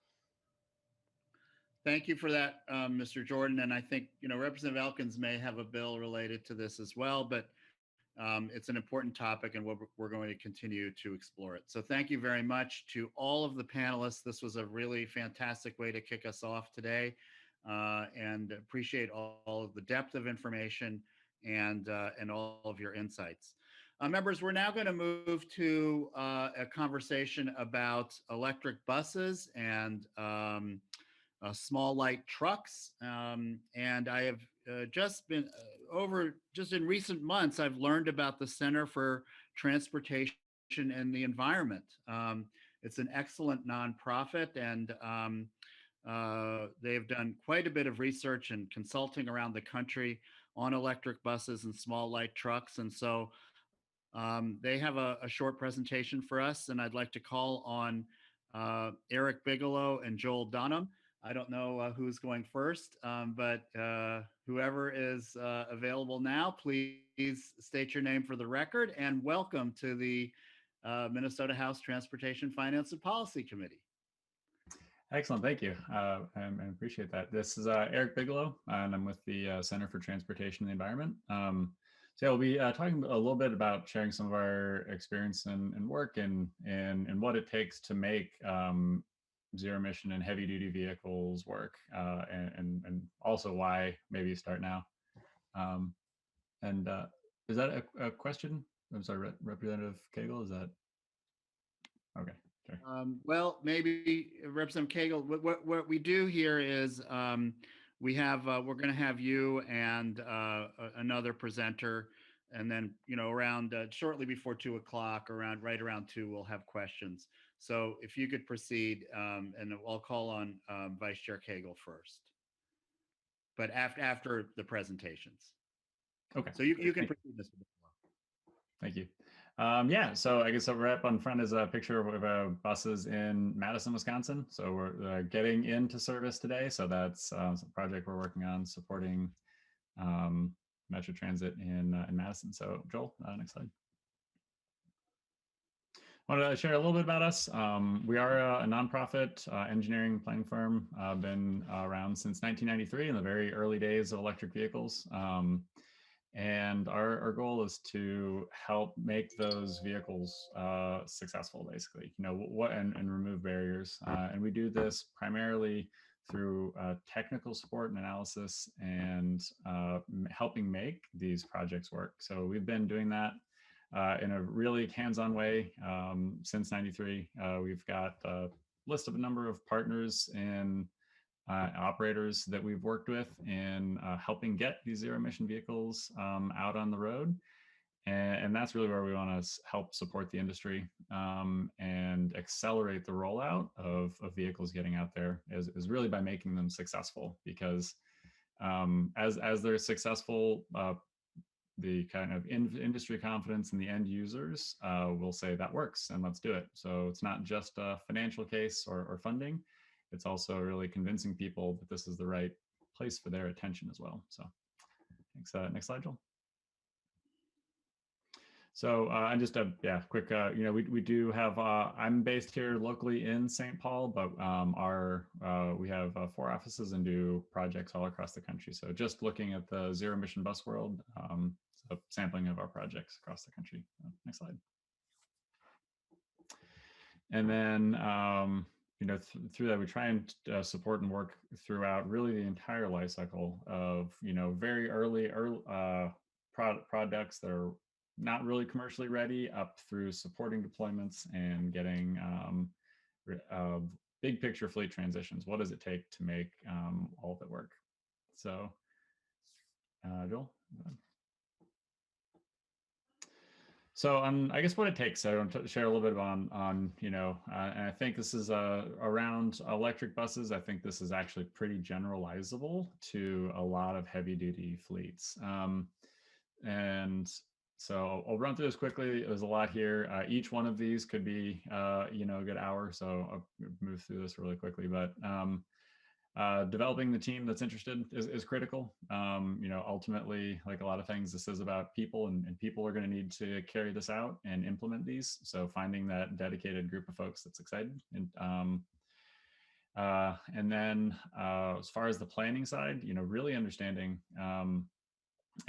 Thank you for that, Mr. Jordan. And I think, Representative Elkins may have a bill related to this as well, but it's an important topic and we're going to continue to explore it. So thank you very much to all of the panelists. This was a really fantastic way to kick us off today, and appreciate all of the depth of information and all of your insights. Members, we're now going to move to a conversation about electric buses and small light trucks. And I have just been just in recent months, I've learned about the Center for Transportation and the Environment. It's an excellent nonprofit, and they've done quite a bit of research and consulting around the country on electric buses and small light trucks. And so they have a short presentation for us, and I'd like to call on Eric Bigelow and Joel Dunham. I don't know who's going first, but whoever is available now, please state your name for the record, and welcome to the Minnesota House Transportation, Finance, and Policy Committee. Excellent, thank you. I appreciate that. This is Eric Bigelow, and I'm with the Center for Transportation and the Environment. So we'll be talking a little bit about sharing some of our experience and work and what it takes to make zero emission and heavy duty vehicles work, and also why maybe start now. Is that a question? I'm sorry, Representative Cagle, is that? Okay, sure. Well, maybe Representative Cagle, what we do here is we're going to have you and another presenter, and then around shortly before 2 o'clock, right around 2, we'll have questions. So if you could proceed, and I'll call on Vice Chair Cagle first, but after the presentations. Okay. So you can proceed, Mr. Bigelow. Thank you. Yeah, so I guess over up on front is a picture of buses in Madison, Wisconsin. So we're getting into service today. So that's a project we're working on supporting Metro Transit in Madison. So Joel, next slide. I want to share a little bit about us. We are a nonprofit engineering planning firm, been around since 1993 in the very early days of electric vehicles. And our goal is to help make those vehicles successful, basically, and remove barriers. And we do this primarily through technical support and analysis and helping make these projects work. So we've been doing that in a really hands-on way since '93. We've got a list of a number of partners and operators that we've worked with in helping get these zero emission vehicles out on the road. And that's really where we want to help support the industry and accelerate the rollout of vehicles getting out there is really by making them successful, because as they're successful, the kind of industry confidence and the end users will say that works and let's do it. So it's not just a financial case or funding. It's also really convincing people that this is the right place for their attention as well. So thanks. Next slide, Joel. So and just a quick, we do have, I'm based here locally in St. Paul, but we have 4 offices and do projects all across the country. So just looking at the zero emission bus world, so sampling of our projects across the country. Next slide. And then, through that, we try and support and work throughout really the entire life cycle of, very early products that are not really commercially ready, up through supporting deployments and getting big picture fleet transitions. What does it take to make all of it work? So, Joel. So I guess what it takes, I want to share a little bit on and I think this is around electric buses. I think this is actually pretty generalizable to a lot of heavy duty fleets. And so I'll run through this quickly. There's a lot here. Each one of these could be, a good hour. So I'll move through this really quickly, but developing the team that's interested is critical. Ultimately, like a lot of things, this is about people, and people are going to need to carry this out and implement these. So finding that dedicated group of folks that's excited. And then as far as the planning side, really understanding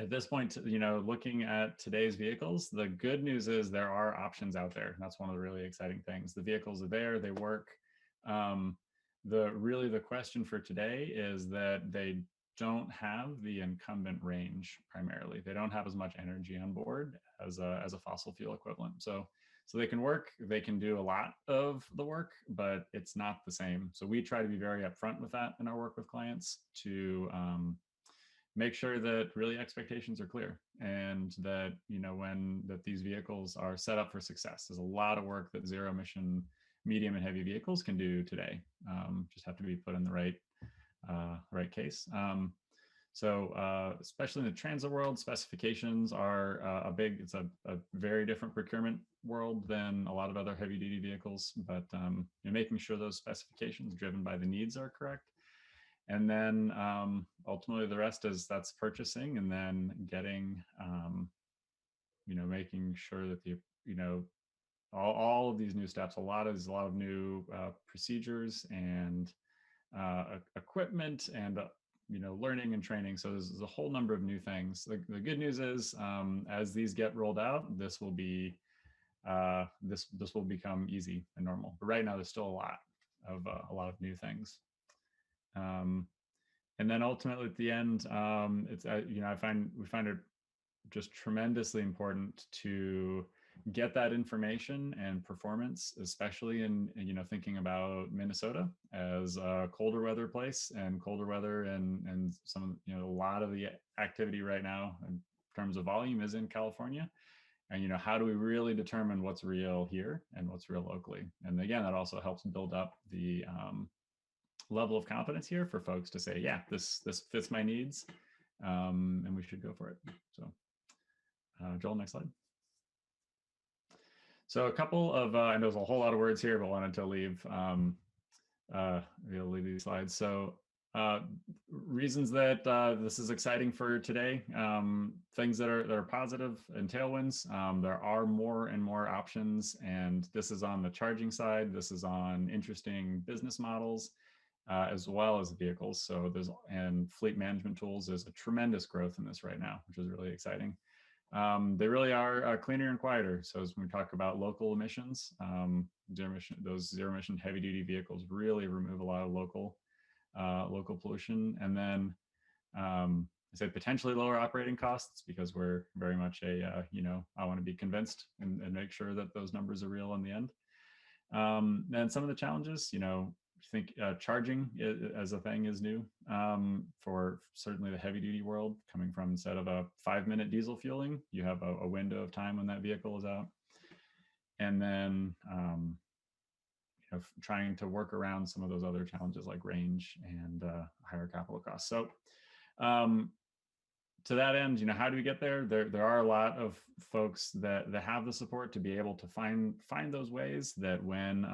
at this point, looking at today's vehicles, the good news is there are options out there. That's one of the really exciting things. The vehicles are there, they work. The question for today is that they don't have the incumbent range primarily. They don't have as much energy on board as a fossil fuel equivalent. So they can work, they can do a lot of the work, but it's not the same. So we try to be very upfront with that in our work with clients to make sure that really expectations are clear, and that that these vehicles are set up for success. There's a lot of work that zero emission medium and heavy vehicles can do today. Just have to be put in the right case. So especially in the transit world, specifications are it's a very different procurement world than a lot of other heavy duty vehicles, but making sure those specifications driven by the needs are correct. And then ultimately the rest that's purchasing, and then getting, making sure that all of these new steps, a lot of new procedures and equipment and, learning and training. So there's a whole number of new things. The good news is as these get rolled out, this will be, this will become easy and normal. But right now there's still a lot of new things. And then ultimately at the end, it's we find it just tremendously important to get that information and performance, especially in thinking about Minnesota as a colder weather place, and colder weather and some a lot of the activity right now in terms of volume is in California. And how do we really determine what's real here and what's real locally? And again, that also helps build up the level of confidence here for folks to say, yeah, this fits my needs, and we should go for it. So Joel, next slide. So a couple of, and there's a whole lot of words here, but wanted to leave these slides. So reasons that this is exciting for today, things that are positive and tailwinds. There are more and more options, and this is on the charging side. This is on interesting business models. as well as vehicles. So and fleet management tools. There's a tremendous growth in this right now, which is really exciting. They really are cleaner and quieter. So as we talk about local emissions, those zero emission heavy duty vehicles really remove a lot of local pollution. And then I said potentially lower operating costs, because we're very much I want to be convinced and make sure that those numbers are real in the end. And some of the challenges, I think charging as a thing is new for certainly the heavy duty world, coming from, instead of a 5-minute diesel fueling, you have a window of time when that vehicle is out. And then trying to work around some of those other challenges like range and higher capital costs. So to that end, how do we get there? There are a lot of folks that have the support to be able to find those ways that when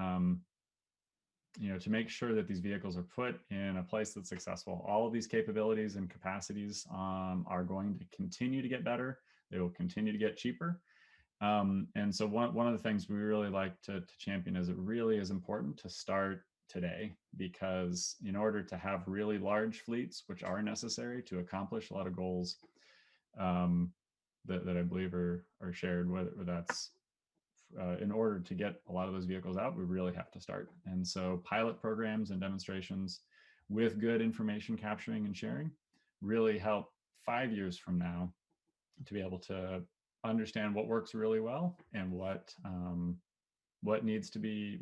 to make sure that these vehicles are put in a place that's successful. All of these capabilities and capacities are going to continue to get better. They will continue to get cheaper. And so one of the things we really like to champion is it really is important to start today, because in order to have really large fleets, which are necessary to accomplish a lot of goals that I believe are shared, whether that's in order to get a lot of those vehicles out, we really have to start. And so pilot programs and demonstrations with good information capturing and sharing really help 5 years from now to be able to understand what works really well and what needs to be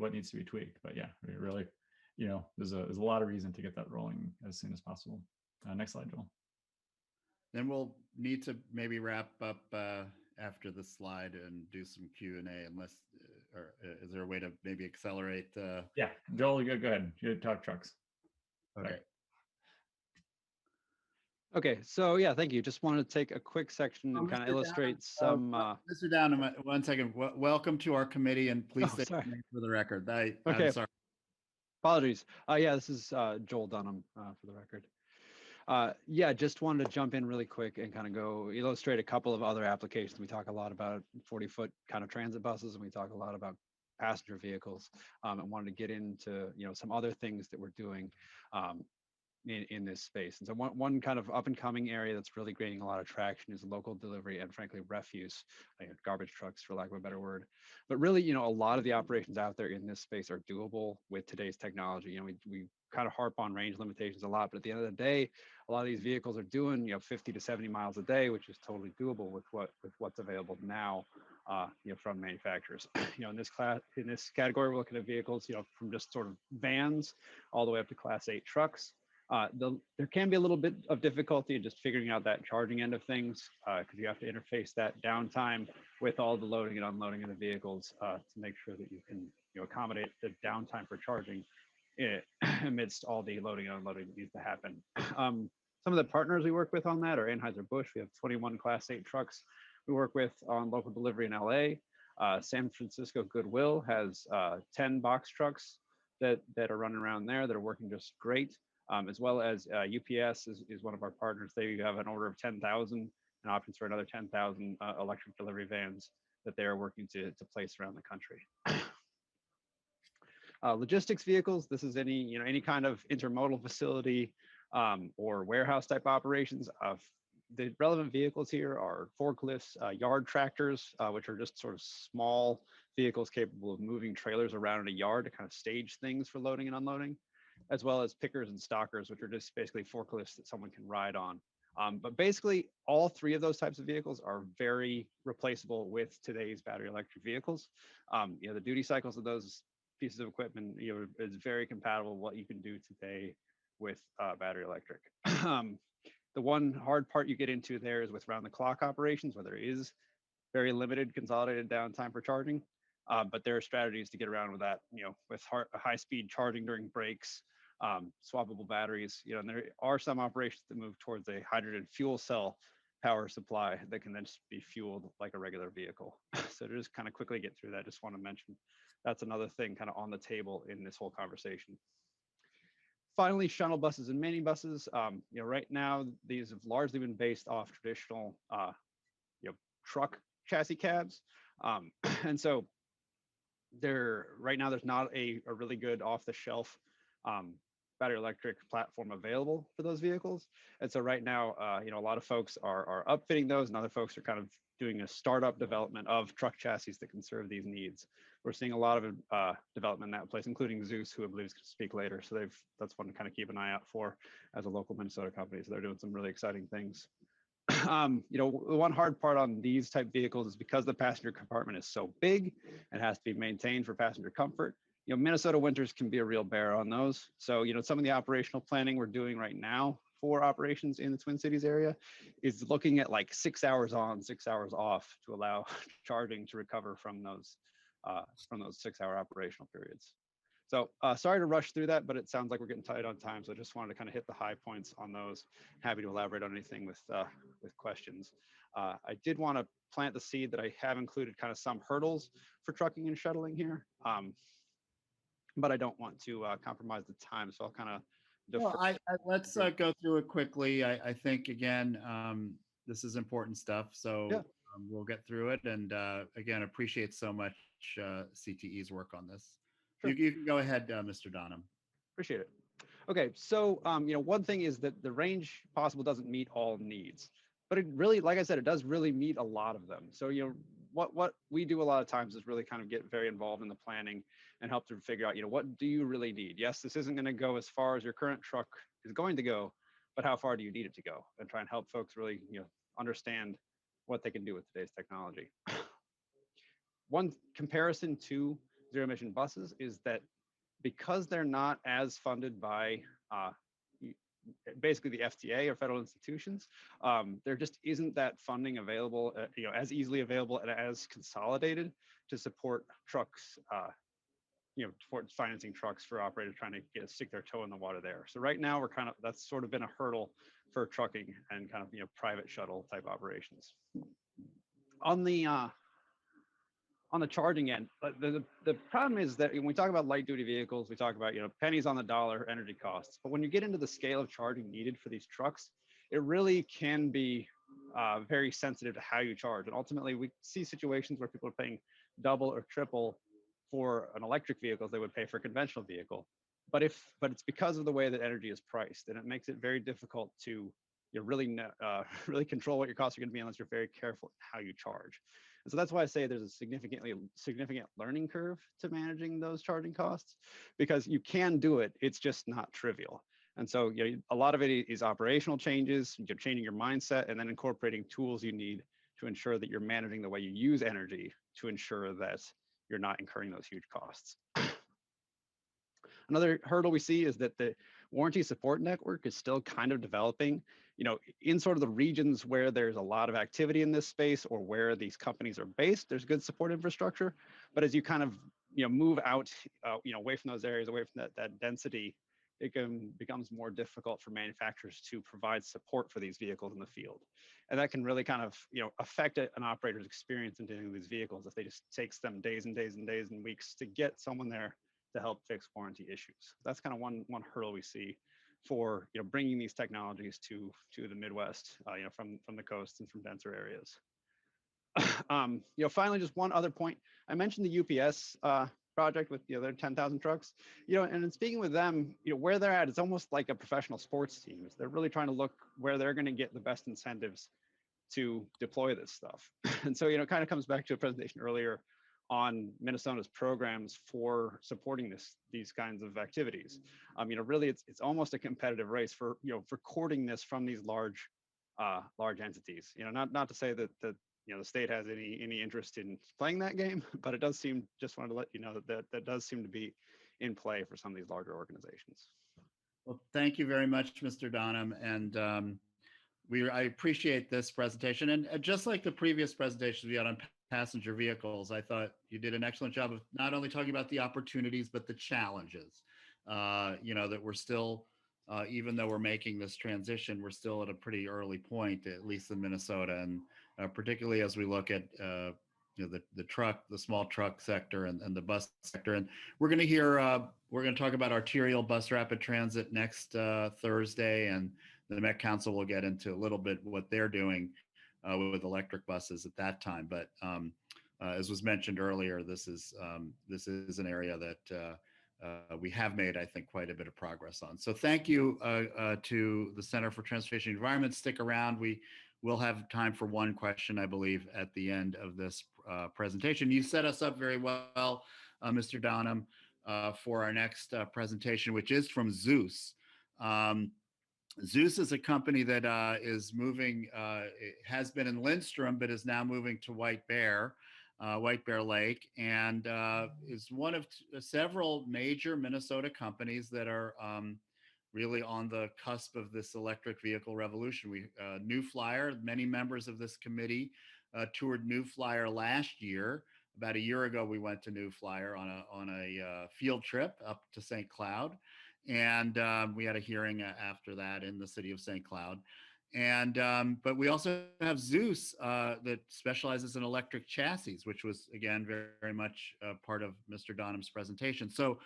tweaked. But yeah, we really, there's a lot of reason to get that rolling as soon as possible. Next slide, Joel. Then we'll need to maybe wrap up after the slide and do some Q&A, unless, or is there a way to maybe accelerate? Yeah, Joel, go ahead. You talk trucks. Okay. Sorry. Okay, so yeah, thank you. Just wanted to take a quick section and kind of illustrate some. Mr. Downham, 1 second. Welcome to our committee, and please state your name for the record. Okay. I'm sorry. Apologies. Yeah, this is Joel Dunham for the record. Yeah, just wanted to jump in really quick and kind of go illustrate a couple of other applications. We talk a lot about 40-foot kind of transit buses, and we talk a lot about passenger vehicles. And wanted to get into some other things that we're doing in this space. And so one kind of up and coming area that's really gaining a lot of traction is local delivery and frankly refuse, garbage trucks for lack of a better word. But really, a lot of the operations out there in this space are doable with today's technology. We kind of harp on range limitations a lot, but at the end of the day, a lot of these vehicles are doing 50 to 70 miles a day, which is totally doable with what's available now from manufacturers. In this category, we're looking at vehicles from just sort of vans all the way up to Class 8 trucks. There can be a little bit of difficulty in just figuring out that charging end of things, because you have to interface that downtime with all the loading and unloading of the vehicles to make sure that you can accommodate the downtime for charging amidst all the loading and unloading that needs to happen. Some of the partners we work with on that are Anheuser-Busch. We have 21 Class 8 trucks we work with on local delivery in LA. San Francisco Goodwill has 10 box trucks that are running around there that are working just great. As well as UPS is one of our partners. They have an order of 10,000 and options for another 10,000 electric delivery vans that they are working to place around the country. Logistics vehicles, this is any kind of intermodal facility or warehouse type operations. The relevant vehicles here are forklifts, yard tractors, which are just sort of small vehicles capable of moving trailers around in a yard to kind of stage things for loading and unloading, as well as pickers and stockers, which are just basically forklifts that someone can ride on. But basically, all three of those types of vehicles are very replaceable with today's battery electric vehicles. The duty cycles of those pieces of equipment is very compatible with what you can do today with battery electric. The one hard part you get into there is with round-the-clock operations, where there is very limited consolidated downtime for charging. But there are strategies to get around with that, with high-speed charging during breaks, swappable batteries, and there are some operations that move towards a hydrogen fuel cell power supply that can then just be fueled like a regular vehicle. So to just kind of quickly get through that, just want to mention that's another thing kind of on the table in this whole conversation. Finally, shuttle buses and minibuses. Right now, these have largely been based off traditional, truck chassis cabs. And so right now there's not a really good off-the-shelf battery electric platform available for those vehicles. And so right now, a lot of folks are upfitting those, and other folks are kind of doing a startup development of truck chassis that can serve these needs. We're seeing a lot of development in that place, including Zeus, who I believe is going to speak later. So that's one to kind of keep an eye out for as a local Minnesota company. So they're doing some really exciting things. The one hard part on these type vehicles is because the passenger compartment is so big and has to be maintained for passenger comfort. Minnesota winters can be a real bear on those. So, some of the operational planning we're doing right now for operations in the Twin Cities area is looking at like 6 hours on, 6 hours off to allow charging to recover from those 6 hour operational periods. So sorry to rush through that, but it sounds like we're getting tight on time. So I just wanted to kind of hit the high points on those. Happy to elaborate on anything with questions. I did want to plant the seed that I have included kind of some hurdles for trucking and shuttling here. But I don't want to compromise the time, so I'll kind of defer. Well, let's go through it quickly. I think, again, this is important stuff, so yeah. We'll get through it. And again, appreciate so much CTE's work on this. Sure. You can go ahead, Mr. Donham. Appreciate it. Okay, so one thing is that the range possible doesn't meet all needs, but it really, like I said, it does really meet a lot of them. So what we do a lot of times is really kind of get very involved in the planning and help to figure out, what do you really need? Yes, this isn't going to go as far as your current truck is going to go, but how far do you need it to go? And try and help folks really, understand what they can do with today's technology. One comparison to zero emission buses is that because they're not as funded by basically the FTA or federal institutions, there just isn't that funding available, as easily available and as consolidated to support trucks, for financing trucks for operators trying to stick their toe in the water there. So right now that's sort of been a hurdle for trucking and kind of, private shuttle type operations. On the charging end, the problem is that when we talk about light duty vehicles, we talk about, pennies on the dollar energy costs. But when you get into the scale of charging needed for these trucks, it really can be very sensitive to how you charge. And ultimately, we see situations where people are paying double or triple for an electric vehicle as they would pay for a conventional vehicle. But it's because of the way that energy is priced, and it makes it very difficult to really control what your costs are going to be unless you're very careful in how you charge. And so that's why I say there's a significant learning curve to managing those charging costs, because you can do it. It's just not trivial. And so a lot of it is operational changes, you're changing your mindset, and then incorporating tools you need to ensure that you're managing the way you use energy to ensure that you're not incurring those huge costs. Another hurdle we see is that the warranty support network is still kind of developing, in sort of the regions where there's a lot of activity in this space or where these companies are based, there's good support infrastructure. But as you kind of, move out, away from those areas, away from that density, it becomes more difficult for manufacturers to provide support for these vehicles in the field. And that can really kind of, affect an operator's experience in dealing with these vehicles if they just takes them days and days and days and weeks to get someone there to help fix warranty issues. That's kind of one hurdle we see for bringing these technologies to the Midwest, from the coast and from denser areas. Finally, just one other point. I mentioned the UPS project with their 10,000 trucks, and in speaking with them, where they're at, it's almost like a professional sports team. They're really trying to look where they're going to get the best incentives to deploy this stuff. And so, it kind of comes back to a presentation earlier on Minnesota's programs for supporting these kinds of activities. Really, it's almost a competitive race for courting this from these large entities. Not to say that the state has any interest in playing that game, but it does seem. Just wanted to let you know that does seem to be in play for some of these larger organizations. Well, thank you very much, Mr. Donham, and I appreciate this presentation. And just like the previous presentations we had on passenger vehicles, I thought you did an excellent job of not only talking about the opportunities, but the challenges, that we're still, even though we're making this transition, we're still at a pretty early point, at least in Minnesota. And particularly as we look at, the small truck sector and the bus sector. And we're going to talk about arterial bus rapid transit next Thursday, and the Met Council will get into a little bit what they're doing with electric buses at that time. But as was mentioned earlier, this is an area that we have made, I think, quite a bit of progress on. So thank you to the Center for Transportation and Environment. Stick around. We will have time for one question, I believe, at the end of this presentation. You set us up very well, Mr. Donham, for our next presentation, which is from Zeus. Zeus is a company that is moving, it has been in Lindstrom, but is now moving to White Bear Lake, and is one of several major Minnesota companies that are really on the cusp of this electric vehicle revolution. New Flyer, many members of this committee toured New Flyer last year. About a year ago, we went to New Flyer on a field trip up to St. Cloud. And we had a hearing after that in the city of St. Cloud. And but we also have Zeus that specializes in electric chassis, which was, again, very, very much part of Mr. Donham's presentation. So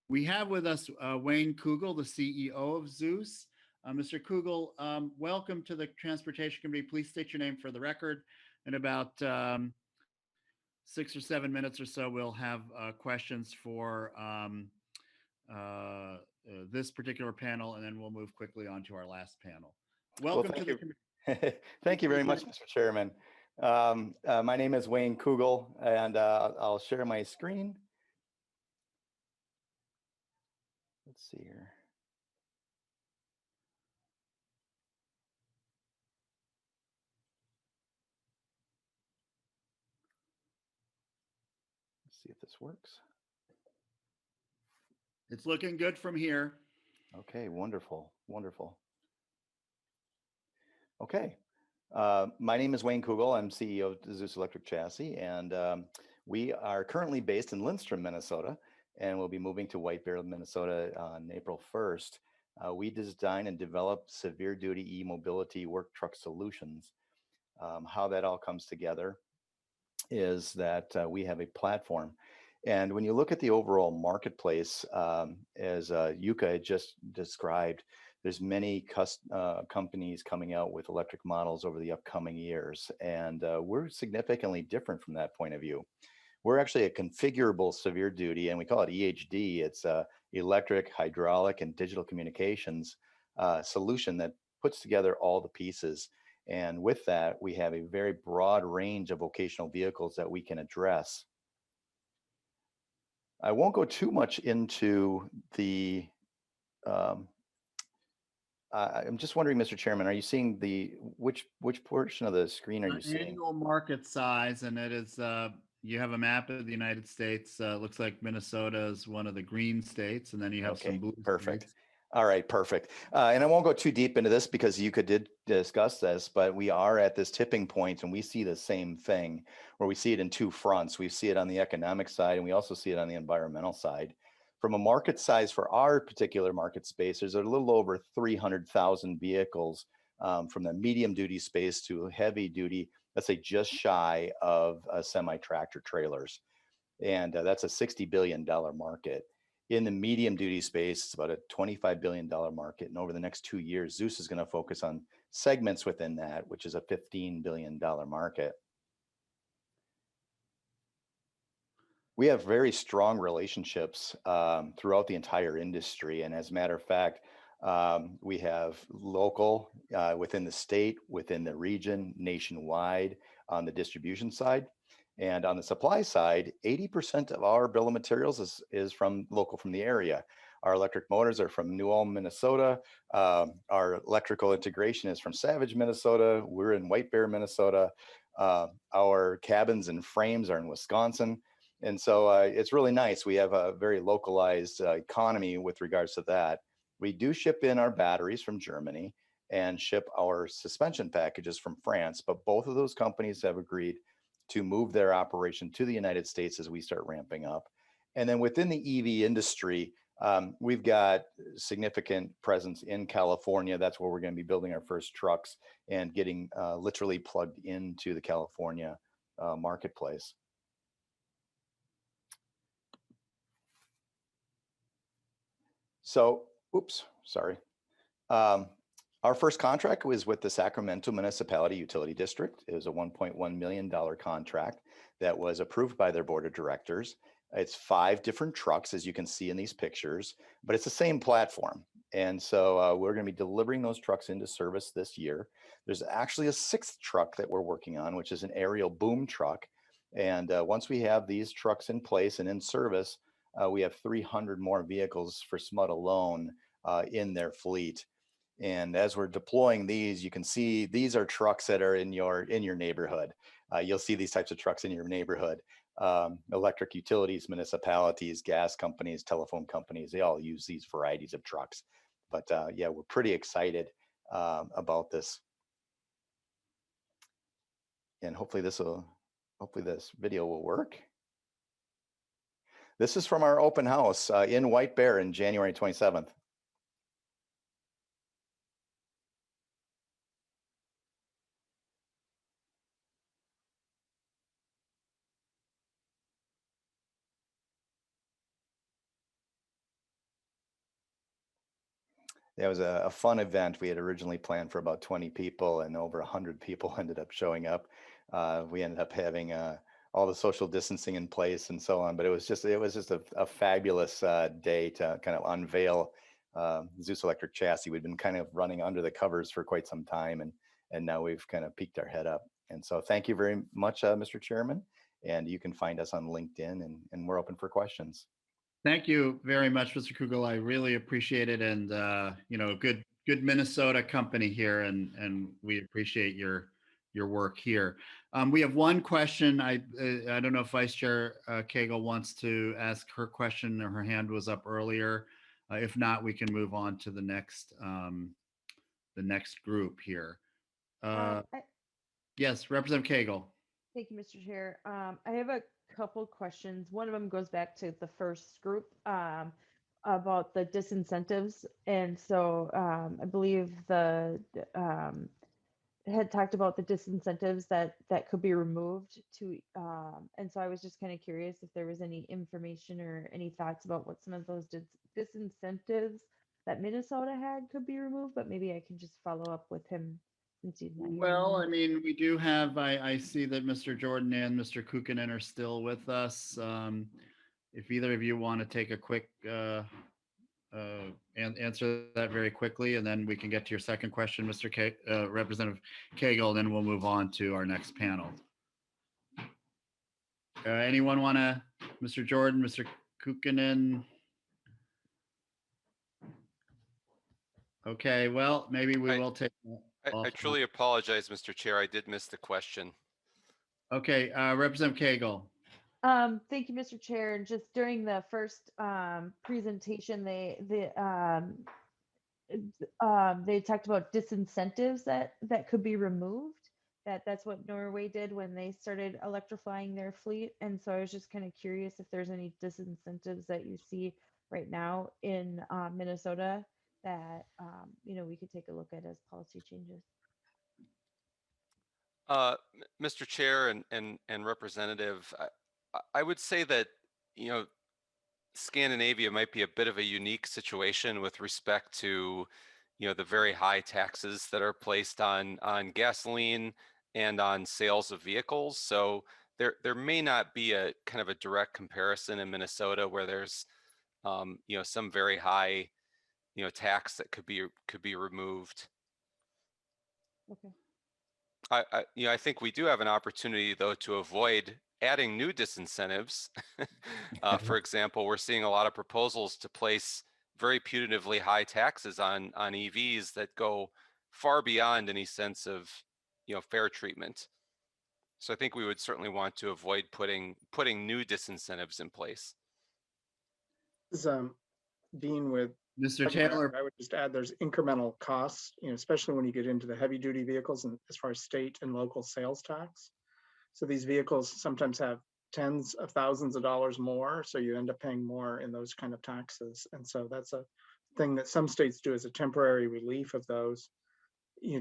we have with us Wayne Kugel, the CEO of Zeus. Mr. Kugel, welcome to the Transportation Committee. Please state your name for the record. In about 6 or 7 minutes or so, we'll have questions for this particular panel, and then we'll move quickly on to our last panel. Welcome to the committee. Thank you very much, Mr. Chairman. My name is Wayne Kugel, and I'll share my screen. Let's see here. Let's see if this works. It's looking good from here. Okay, wonderful, wonderful. Okay, my name is Wayne Kugel. I'm CEO of Zeus Electric Chassis, and we are currently based in Lindstrom, Minnesota, and we'll be moving to White Bear, Minnesota on April 1st. We design and develop severe duty e-mobility work truck solutions. How that all comes together is that we have a platform. And when you look at the overall marketplace, as Yuka had just described, there's many companies coming out with electric models over the upcoming years. And we're significantly different from that point of view. We're actually a configurable severe duty, and we call it EHD. It's electric, hydraulic, and digital communications solution that puts together all the pieces. And with that, we have a very broad range of vocational vehicles that we can address. I won't go too much into the, I'm just wondering, Mr. Chairman, are you seeing which portion of the screen are you seeing? Annual market size, and it is, you have a map of the United States. Looks like Minnesota is one of the green states, and then you have some blue perfect. states. All right, perfect. And I won't go too deep into this because Yuka did discuss this, but we are at this tipping point and we see the same thing where we see it in two fronts. We see it on the economic side and we also see it on the environmental side. From a market size for our particular market space, there's a little over 300,000 vehicles from the medium duty space to heavy duty, let's say just shy of semi-tractor trailers. And that's a $60 billion market. In the medium duty space, it's about a $25 billion market. And over the next 2 years, Zeus is going to focus on segments within that, which is a $15 billion market. We have very strong relationships throughout the entire industry. And as a matter of fact, we have local within the state, within the region, nationwide on the distribution side. And on the supply side, 80% of our bill of materials is from local from the area. Our electric motors are from New Ulm, Minnesota. Our electrical integration is from Savage, Minnesota. We're in White Bear, Minnesota. Our cabins and frames are in Wisconsin. And so it's really nice. We have a very localized economy with regards to that. We do ship in our batteries from Germany and ship our suspension packages from France, but both of those companies have agreed to move their operation to the United States as we start ramping up. And then within the EV industry, we've got significant presence in California. That's where we're going to be building our first trucks and getting literally plugged into the California marketplace. So, oops, sorry. Our first contract was with the Sacramento Municipality Utility District. It was a $1.1 million contract that was approved by their board of directors. It's 5 different trucks, as you can see in these pictures, but it's the same platform. And so we're going to be delivering those trucks into service this year. There's actually a 6th truck that we're working on, which is an aerial boom truck. And once we have these trucks in place and in service, we have 300 more vehicles for SMUD alone in their fleet. And as we're deploying these, you can see these are trucks that are in your neighborhood. You'll see these types of trucks in your neighborhood. Electric utilities, municipalities, gas companies, telephone companies, they all use these varieties of trucks. But yeah, we're pretty excited about this. And hopefully this video will work. This is from our open house in White Bear in January 27th. It was a fun event. We had originally planned for about 20 people, and over 100 people ended up showing up. We ended up having all the social distancing in place and so on, but it was just a fabulous day to kind of unveil Zeus Electric Chassis. We'd been kind of running under the covers for quite some time, and now we've kind of peeked our head up. And so thank you very much, Mr. Chairman. And you can find us on LinkedIn, and we're open for questions. Thank you very much, Mr. Kugel. I really appreciate it, and good Minnesota company here, and we appreciate your work here. We have one question. I don't know if Vice Chair Cagle wants to ask her question, or her hand was up earlier. If not, we can move on to the next group here. Yes, Representative Cagle. Thank you, Mr. Chair. I have a couple questions. One of them goes back to the first group about the disincentives. And so I believe the had talked about the disincentives that could be removed to, and so I was just kind of curious if there was any information or any thoughts about what some of those disincentives that Minnesota had could be removed, but maybe I can just follow up with him. Well, I mean, we do have, I see that Mr. Jordan and Mr. Kukkonen are still with us. If either of you want to take a quick answer that very quickly, and then we can get to your second question, Representative Cagle, and then we'll move on to our next panel. Anyone want to, Mr. Jordan, Mr. Kukkonen? Okay, well, maybe we will take. I truly apologize, Mr. Chair. I did miss the question. Okay, Representative Cagle. Thank you, Mr. Chair. And just during the first presentation, they talked about disincentives that could be removed. That's what Norway did when they started electrifying their fleet. And so I was just kind of curious if there's any disincentives that you see right now in Minnesota that we could take a look at as policy changes. Mr. Chair and Representative, I would say that Scandinavia might be a bit of a unique situation with respect to the very high taxes that are placed on gasoline and on sales of vehicles. So there may not be a kind of a direct comparison in Minnesota where there's some very high tax that could be removed. Okay. I think we do have an opportunity though to avoid adding new disincentives. For example, we're seeing a lot of proposals to place very punitively high taxes on EVs that go far beyond any sense of fair treatment. So I think we would certainly want to avoid putting new disincentives in place. Dean, with Mr. Taylor, I would just add there's incremental costs, especially when you get into the heavy duty vehicles and as far as state and local sales tax. So these vehicles sometimes have tens of thousands of dollars more, so you end up paying more in those kind of taxes. And so that's a thing that some states do as a temporary relief of those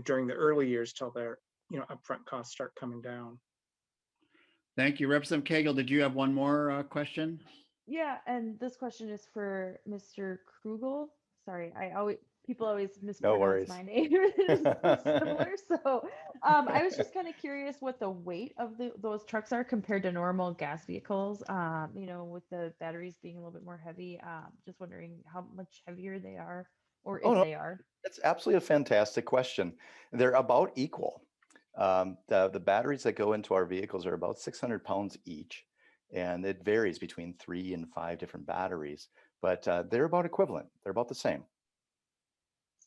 during the early years till their upfront costs start coming down. Thank you. Representative Cagle, did you have one more question? Yeah, and this question is for Mr. Krugel. Sorry, I always people always No mispronounce worries. my name. It's similar. So I was just kind of curious what the weight of those trucks are compared to normal gas vehicles. With the batteries being a little bit more heavy. Just wondering how much heavier they are, or Oh if no, they are. that's absolutely a fantastic question. They're about equal. The batteries that go into our vehicles are about 600 pounds each, and it varies between 3 and 5 different batteries, but they're about equivalent. They're about the same.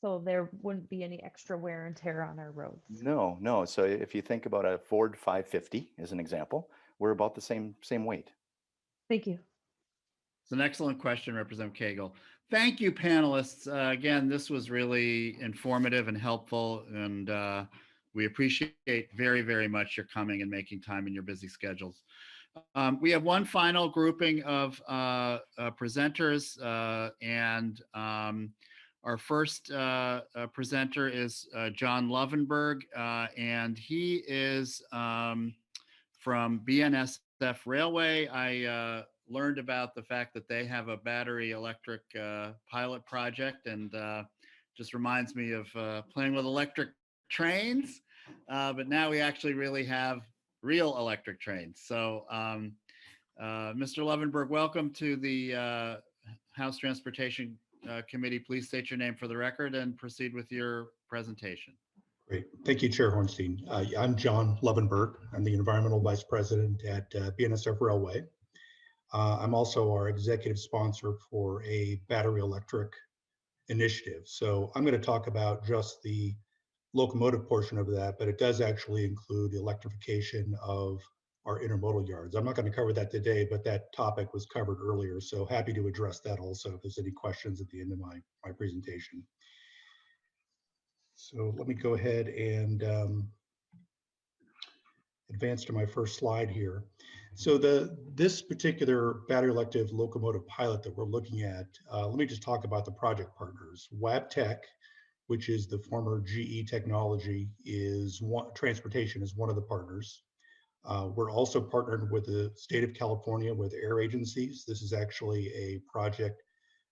So there wouldn't be any extra wear and tear on our roads. No, no. So if you think about a Ford 550 as an example, we're about the same weight. Thank you. It's an excellent question, Representative Cagle. Thank you, panelists. Again, this was really informative and helpful, and we appreciate very, very much your coming and making time in your busy schedules. We have one final grouping of presenters, and our first presenter is John Lovenberg, and he is from BNSF Railway. I learned about the fact that they have a battery electric pilot project, and just reminds me of playing with electric trains, but now we actually really have real electric trains. So Mr. Lovenberg, welcome to the House Transportation Committee. Please state your name for the record and proceed with your presentation. Great. Thank you, Chair Hornstein. I'm John Lovenberg. I'm the Environmental Vice President at BNSF Railway. I'm also our executive sponsor for a battery electric initiative. So I'm going to talk about just the locomotive portion of that, but it does actually include the electrification of our intermodal yards. I'm not going to cover that today, but that topic was covered earlier. So happy to address that also if there's any questions at the end of my presentation. So let me go ahead and advance to my first slide here. So this particular battery electric locomotive pilot that we're looking at, let me just talk about the project partners. Wabtec, which is the former GE Technology, transportation is one of the partners. We're also partnered with the state of California with air agencies. This is actually a project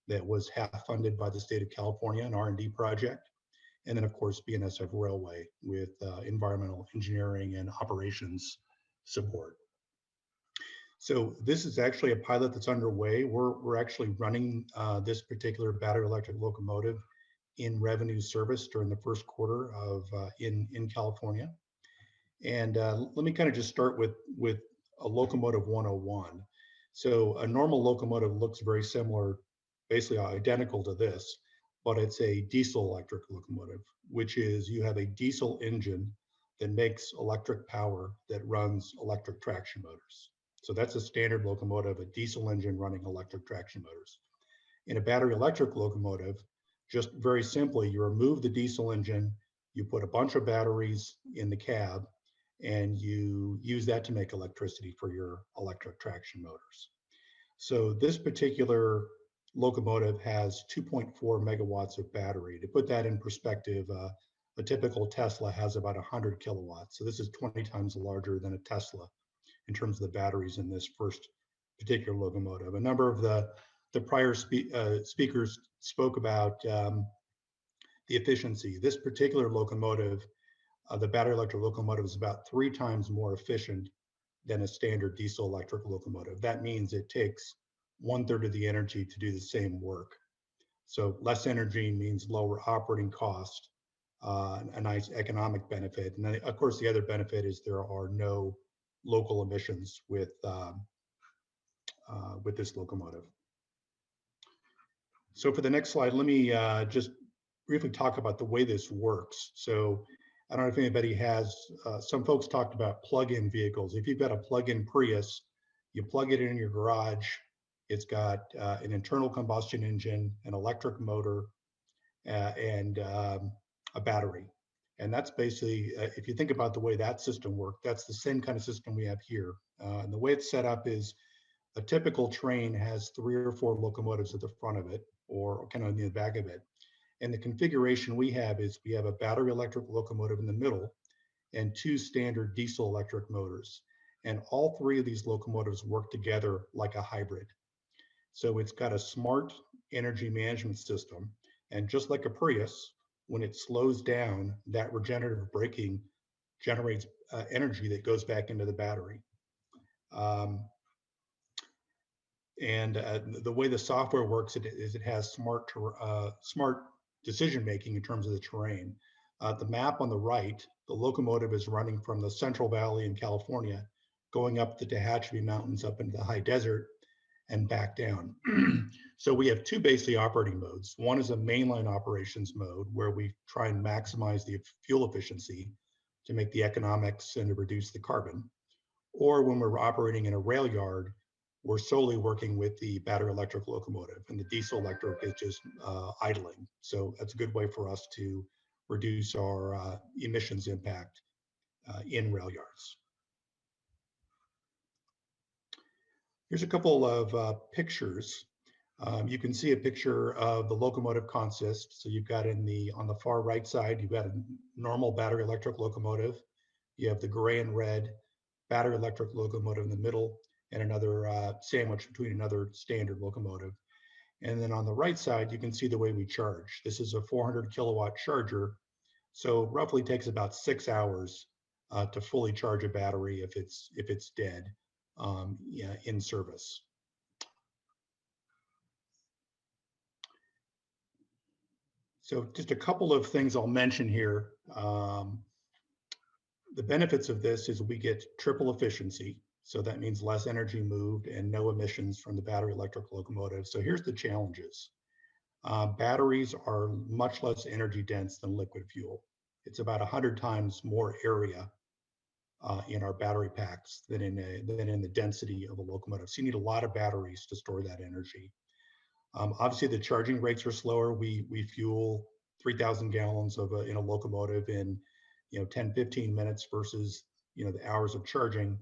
that was half funded by the state of California, an R&D project. And then of course, BNSF Railway with environmental engineering and operations support. So this is actually a pilot that's underway. We're actually running this particular battery electric locomotive in revenue service during the first quarter of in California. And let me kind of just start with a locomotive 101. So a normal locomotive looks very similar, basically identical to this, but it's a diesel electric locomotive, which is you have a diesel engine that makes electric power that runs electric traction motors. So that's a standard locomotive, a diesel engine running electric traction motors. In a battery electric locomotive, just very simply, you remove the diesel engine, you put a bunch of batteries in the cab, and you use that to make electricity for your electric traction motors. So this particular locomotive has 2.4 megawatts of battery. To put that in perspective, a typical Tesla has about 100 kilowatts. So this is 20 times larger than a Tesla in terms of the batteries in this first particular locomotive. A number of the prior speakers spoke about the efficiency. This particular locomotive, the battery electric locomotive, is about 3 times more efficient than a standard diesel electric locomotive. That means it takes 1/3 of the energy to do the same work. So less energy means lower operating cost, a nice economic benefit. And then of course, the other benefit is there are no local emissions with this locomotive. So for the next slide, let me just briefly talk about the way this works. So I don't know if anybody has, some folks talked about plug-in vehicles. If you've got a plug-in Prius, you plug it in your garage. It's got an internal combustion engine, an electric motor, and a battery. And that's basically, if you think about the way that system works, that's the same kind of system we have here. And the way it's set up is a typical train has 3 or 4 locomotives at the front of it, or kind of near the back of it. And the configuration we have is we have a battery electric locomotive in the middle and 2 standard diesel electric motors. And all 3 of these locomotives work together like a hybrid. So it's got a smart energy management system. And just like a Prius, when it slows down, that regenerative braking generates energy that goes back into the battery. And the way the software works is it has smart decision making in terms of the terrain. The map on the right, the locomotive is running from the Central Valley in California, going up the Tehachapi Mountains up into the high desert and back down. So we have two basically operating modes. One is a mainline operations mode where we try and maximize the fuel efficiency to make the economics and to reduce the carbon. Or when we're operating in a rail yard, we're solely working with the battery electric locomotive, and the diesel electric is just idling. So that's a good way for us to reduce our emissions impact in rail yards. Here's a couple of pictures. You can see a picture of the locomotive consist. So you've got on the far right side, you've got a normal battery electric locomotive. You have the gray and red battery electric locomotive in the middle, and another sandwich between another standard locomotive. And then on the right side, you can see the way we charge. This is a 400 kilowatt charger. So roughly takes about 6 hours to fully charge a battery if it's dead in service. So just a couple of things I'll mention here. The benefits of this is we get triple efficiency. So that means less energy moved and no emissions from the battery electric locomotive. So here's the challenges. Batteries are much less energy dense than liquid fuel. It's about 100 times more area in our battery packs than in the density of a locomotive. So you need a lot of batteries to store that energy. Obviously, the charging rates are slower. We fuel 3,000 gallons in a locomotive in 10-15 minutes versus the hours of charging.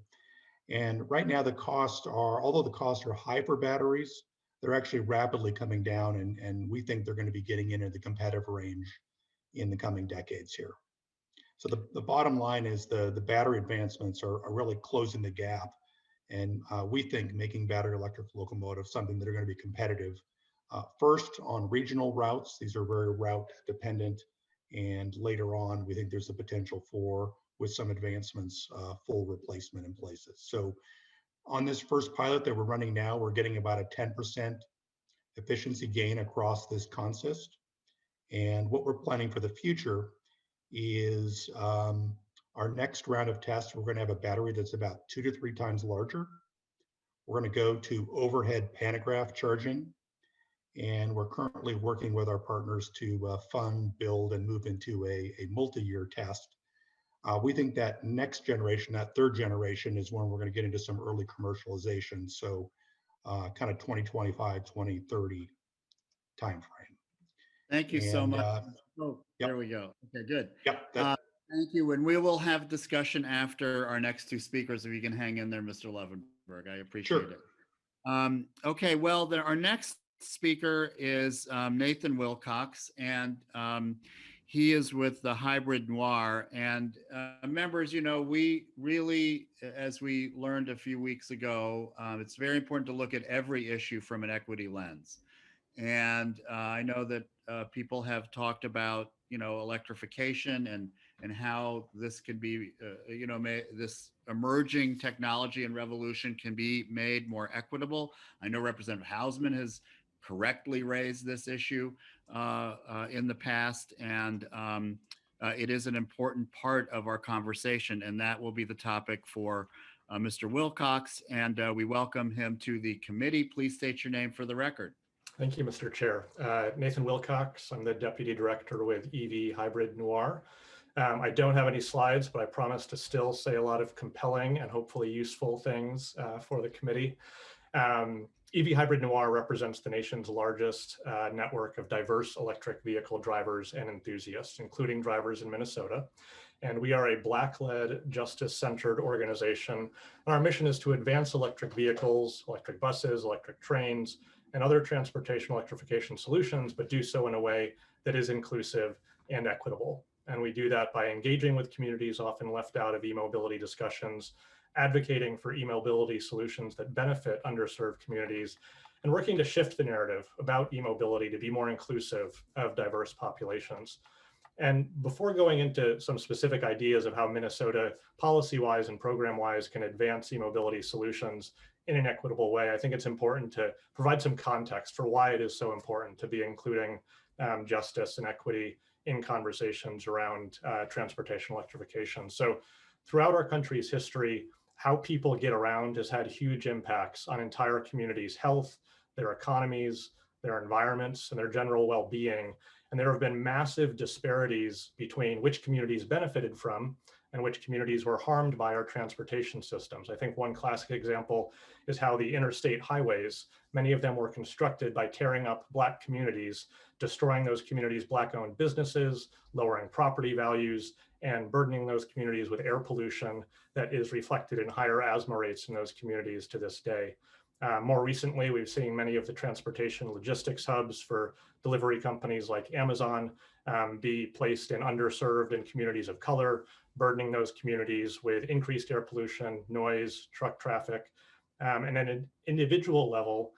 And right now the costs are, although the costs are high for batteries, they're actually rapidly coming down, and we think they're going to be getting into the competitive range in the coming decades here. So the bottom line is the battery advancements are really closing the gap, and we think making battery electric locomotives something that are going to be competitive. First on regional routes, these are very route dependent, and later on we think there's a potential for, with some advancements, full replacement in places. So on this first pilot that we're running now, we're getting about a 10% efficiency gain across this consist. And what we're planning for the future is our next round of tests, we're going to have a battery that's about 2 to 3 times larger. We're going to go to overhead pantograph charging. And we're currently working with our partners to fund, build, and move into a multi-year test. We think that next generation, that third generation, is when we're going to get into some early commercialization. So kind of 2025, 2030 timeframe. Thank you so much. Yep. There we go. Okay, good. Yep. Thank you. And we will have discussion after our next two speakers. If you can hang in there, Mr. Levenberg, I appreciate it. Okay, well, our next speaker is Nathan Wilcox, and he is with the Hybrid Noir. And members, we really, as we learned a few weeks ago, it's very important to look at every issue from an equity lens. And I know that people have talked about, electrification and how this can be, this emerging technology and revolution can be made more equitable. I know Representative Hausman has correctly raised this issue in the past, and it is an important part of our conversation, and that will be the topic for Mr. Wilcox, and we welcome him to the committee. Please state your name for the record. Thank you, Mr. Chair. Nathan Wilcox, I'm the Deputy Director with EV Hybrid Noir. I don't have any slides, but I promise to still say a lot of compelling and hopefully useful things for the committee. EV Hybrid Noir represents the nation's largest network of diverse electric vehicle drivers and enthusiasts, including drivers in Minnesota. And we are a Black-led, justice-centered organization. And our mission is to advance electric vehicles, electric buses, electric trains, and other transportation electrification solutions, but do so in a way that is inclusive and equitable. And we do that by engaging with communities often left out of e-mobility discussions, advocating for e-mobility solutions that benefit underserved communities, and working to shift the narrative about e-mobility to be more inclusive of diverse populations. And before going into some specific ideas of how Minnesota policy-wise and program-wise can advance e-mobility solutions in an equitable way, I think it's important to provide some context for why it is so important to be including justice and equity in conversations around transportation electrification. So throughout our country's history, how people get around has had huge impacts on entire communities' health, their economies, their environments, and their general well-being. And there have been massive disparities between which communities benefited from and which communities were harmed by our transportation systems. I think one classic example is how the interstate highways, many of them were constructed by tearing up Black communities, destroying those communities' Black-owned businesses, lowering property values, and burdening those communities with air pollution that is reflected in higher asthma rates in those communities to this day. More recently, we've seen many of the transportation logistics hubs for delivery companies like Amazon be placed in underserved and communities of color, burdening those communities with increased air pollution, noise, truck traffic. And at an individual level,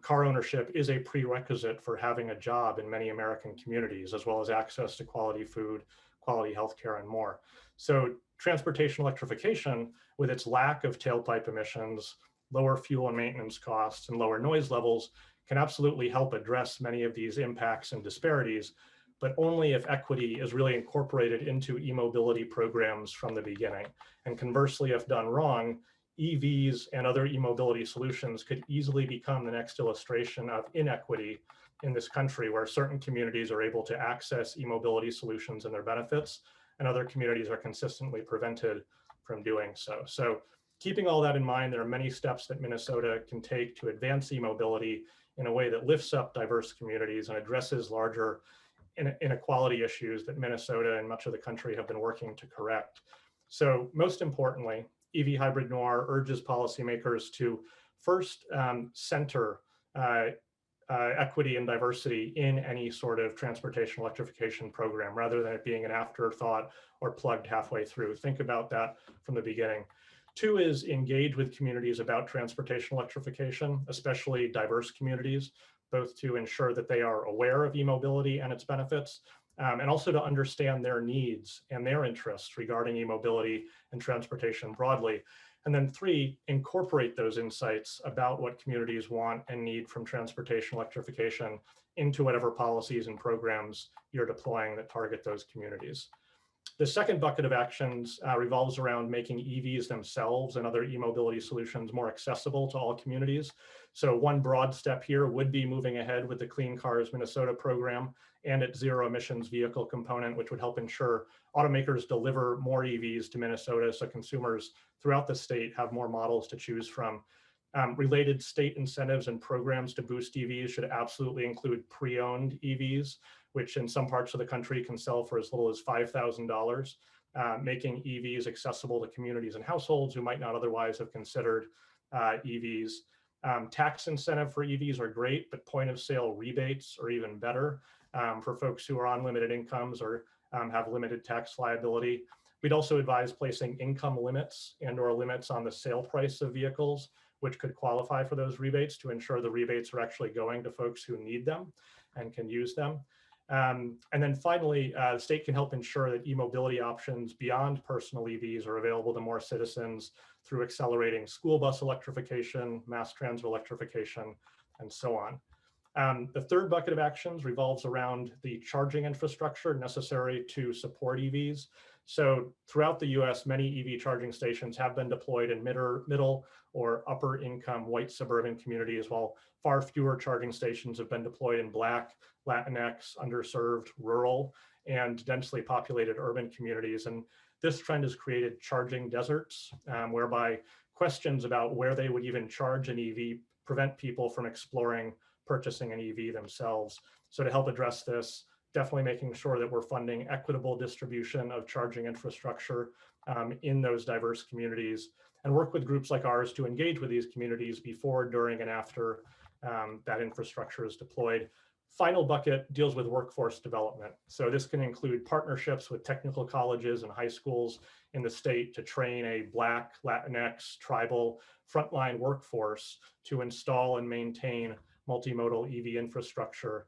car ownership is a prerequisite for having a job in many American communities, as well as access to quality food, quality healthcare, and more. So transportation electrification, with its lack of tailpipe emissions, lower fuel and maintenance costs, and lower noise levels, can absolutely help address many of these impacts and disparities, but only if equity is really incorporated into e-mobility programs from the beginning. And conversely, if done wrong, EVs and other e-mobility solutions could easily become the next illustration of inequity in this country, where certain communities are able to access e-mobility solutions and their benefits, and other communities are consistently prevented from doing so. So keeping all that in mind, there are many steps that Minnesota can take to advance e-mobility in a way that lifts up diverse communities and addresses larger inequality issues that Minnesota and much of the country have been working to correct. So most importantly, EV Hybrid Noir urges policymakers to first center equity and diversity in any sort of transportation electrification program, rather than it being an afterthought or plugged halfway through. Think about that from the beginning. Two is engage with communities about transportation electrification, especially diverse communities, both to ensure that they are aware of e-mobility and its benefits, and also to understand their needs and their interests regarding e-mobility and transportation broadly. And then three, incorporate those insights about what communities want and need from transportation electrification into whatever policies and programs you're deploying that target those communities. The second bucket of actions revolves around making EVs themselves and other e-mobility solutions more accessible to all communities. So one broad step here would be moving ahead with the Clean Cars Minnesota program and its zero emissions vehicle component, which would help ensure automakers deliver more EVs to Minnesota so consumers throughout the state have more models to choose from. Related state incentives and programs to boost EVs should absolutely include pre-owned EVs, which in some parts of the country can sell for as little as $5,000, making EVs accessible to communities and households who might not otherwise have considered EVs. Tax incentive for EVs are great, but point of sale rebates are even better for folks who are on limited incomes or have limited tax liability. We'd also advise placing income limits and/or limits on the sale price of vehicles, which could qualify for those rebates, to ensure the rebates are actually going to folks who need them and can use them. And then finally, the state can help ensure that e-mobility options beyond personal EVs are available to more citizens through accelerating school bus electrification, mass transit electrification, and so on. The third bucket of actions revolves around the charging infrastructure necessary to support EVs. So throughout the US, many EV charging stations have been deployed in middle or upper income white suburban communities, while far fewer charging stations have been deployed in Black, Latinx, underserved, rural, and densely populated urban communities. And this trend has created charging deserts, whereby questions about where they would even charge an EV prevent people from exploring purchasing an EV themselves. So to help address this, definitely making sure that we're funding equitable distribution of charging infrastructure in those diverse communities, and work with groups like ours to engage with these communities before, during, and after that infrastructure is deployed. final bucket deals with workforce development. So this can include partnerships with technical colleges and high schools in the state to train a Black, Latinx, tribal frontline workforce to install and maintain multimodal EV infrastructure,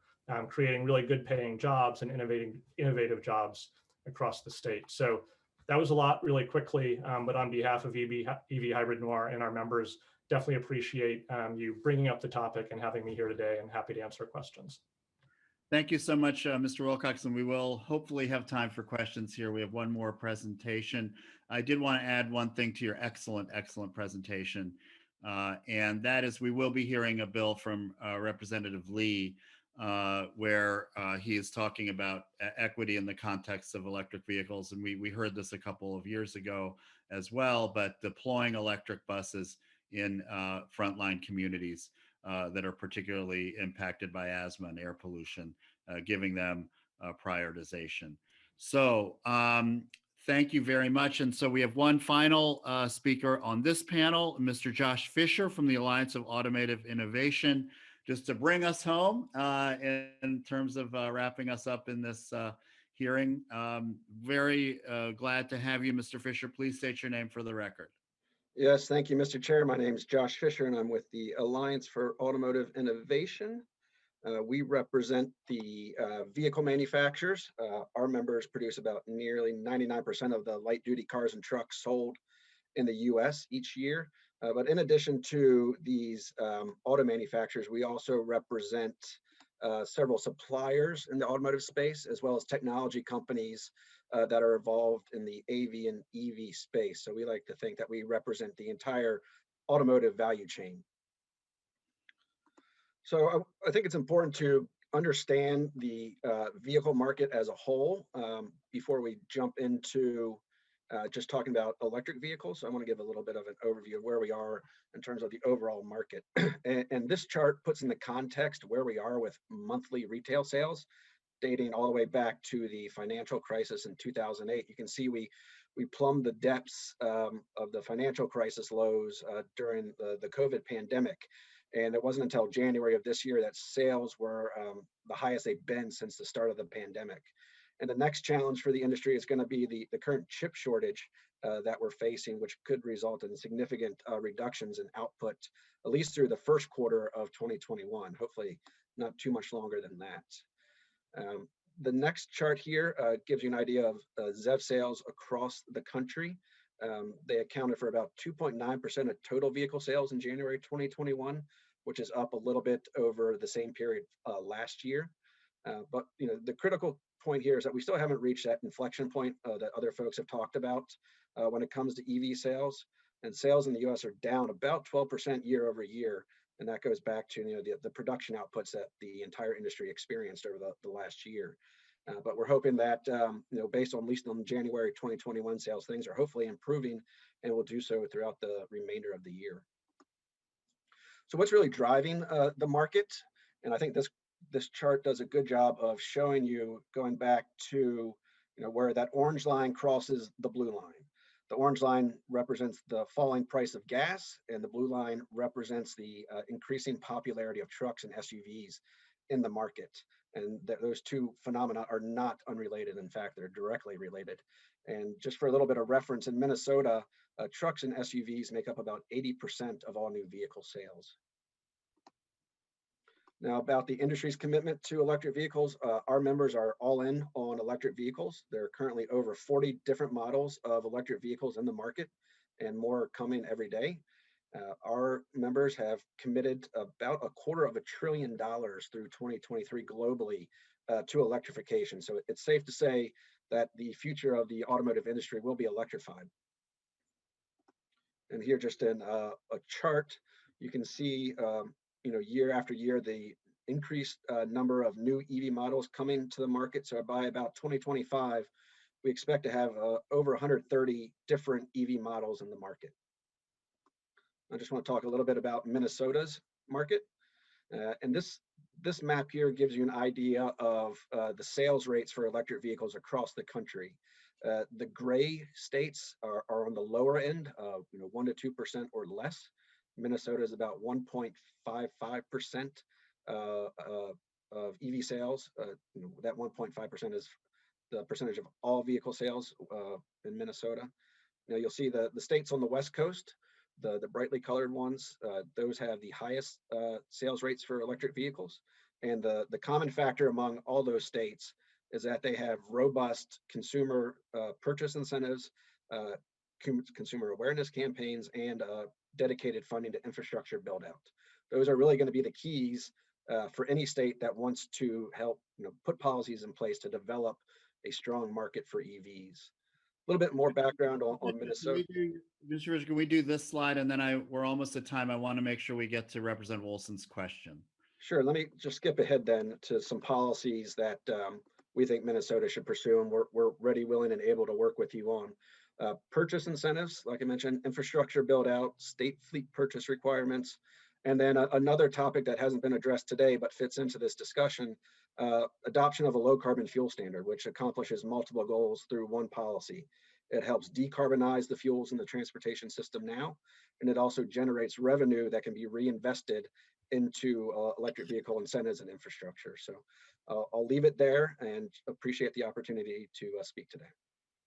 creating really good paying jobs and innovative jobs across the state. So that was a lot really quickly, but on behalf of EV Hybrid Noir and our members, definitely appreciate you bringing up the topic and having me here today, and happy to answer questions. Thank you so much, Mr. Wilcox, and we will hopefully have time for questions here. We have one more presentation. I did want to add one thing to your excellent presentation, and that is we will be hearing a bill from Representative Lee where he is talking about equity in the context of electric vehicles. And we heard this a couple of years ago as well, but deploying electric buses in frontline communities that are particularly impacted by asthma and air pollution, giving them prioritization. So thank you very much. And so we have one final speaker on this panel, Mr. Josh Fisher from the Alliance of Automotive Innovation, just to bring us home in terms of wrapping us up in this hearing. Very glad to have you, Mr. Fisher. Please state your name for the record. Yes, thank you, Mr. Chair. My name is Josh Fisher, and I'm with the Alliance for Automotive Innovation. We represent the vehicle manufacturers. Our members produce about nearly 99% of the light-duty cars and trucks sold in the U.S. each year. But in addition to these auto manufacturers, we also represent several suppliers in the automotive space, as well as technology companies that are involved in the AV and EV space. So we like to think that we represent the entire automotive value chain. So I think it's important to understand the vehicle market as a whole before we jump into just talking about electric vehicles. So I want to give a little bit of an overview of where we are in terms of the overall market. And this chart puts in the context where we are with monthly retail sales, dating all the way back to the financial crisis in 2008. You can see we plumbed the depths of the financial crisis lows during the COVID pandemic. And it wasn't until January of this year that sales were the highest they've been since the start of the pandemic. And the next challenge for the industry is going to be the current chip shortage that we're facing, which could result in significant reductions in output, at least through the first quarter of 2021, hopefully not too much longer than that. The next chart here gives you an idea of ZEV sales across the country. They accounted for about 2.9% of total vehicle sales in January 2021, which is up a little bit over the same period last year. But the critical point here is that we still haven't reached that inflection point that other folks have talked about when it comes to EV sales. And sales in the US are down about 12% year over year. And that goes back to the production outputs that the entire industry experienced over the last year. But we're hoping that based on at least on January 2021 sales, things are hopefully improving and will do so throughout the remainder of the year. So what's really driving the market? And I think this chart does a good job of showing you going back to where that orange line crosses the blue line. The orange line represents the falling price of gas, and the blue line represents the increasing popularity of trucks and SUVs in the market. And those two phenomena are not unrelated. In fact, they're directly related. And just for a little bit of reference, in Minnesota, trucks and SUVs make up about 80% of all new vehicle sales. Now, about the industry's commitment to electric vehicles, our members are all in on electric vehicles. There are currently over 40 different models of electric vehicles in the market, and more are coming every day. Our members have committed about $250 billion through 2023 globally to electrification. So it's safe to say that the future of the automotive industry will be electrified. And here, just in a chart, you can see year after year, the increased number of new EV models coming to the market. So by about 2025, we expect to have over 130 different EV models in the market. I just want to talk a little bit about Minnesota's market. And this map here gives you an idea of the sales rates for electric vehicles across the country. The gray states are on the lower end, 1 to 2% or less. Minnesota is about 1.55% of EV sales. That 1.5% is the percentage of all vehicle sales in Minnesota. Now you'll see the states on the West Coast, the brightly colored ones, those have the highest sales rates for electric vehicles. And the common factor among all those states is that they have robust consumer purchase incentives, consumer awareness campaigns, and dedicated funding to infrastructure build out. Those are really going to be the keys for any state that wants to help put policies in place to develop a strong market for EVs. A little bit more background on Minnesota. Mr. Rich, can we do this slide? And then we're almost at time. I want to make sure we get to Representative Olson's question. Sure. Let me just skip ahead then to some policies that we think Minnesota should pursue, and we're ready, willing, and able to work with you on. Purchase incentives, like I mentioned, infrastructure build out, state fleet purchase requirements, and then another topic that hasn't been addressed today but fits into this discussion, adoption of a low carbon fuel standard, which accomplishes multiple goals through one policy. It helps decarbonize the fuels in the transportation system now, and it also generates revenue that can be reinvested into electric vehicle incentives and infrastructure. So I'll leave it there and appreciate the opportunity to speak today.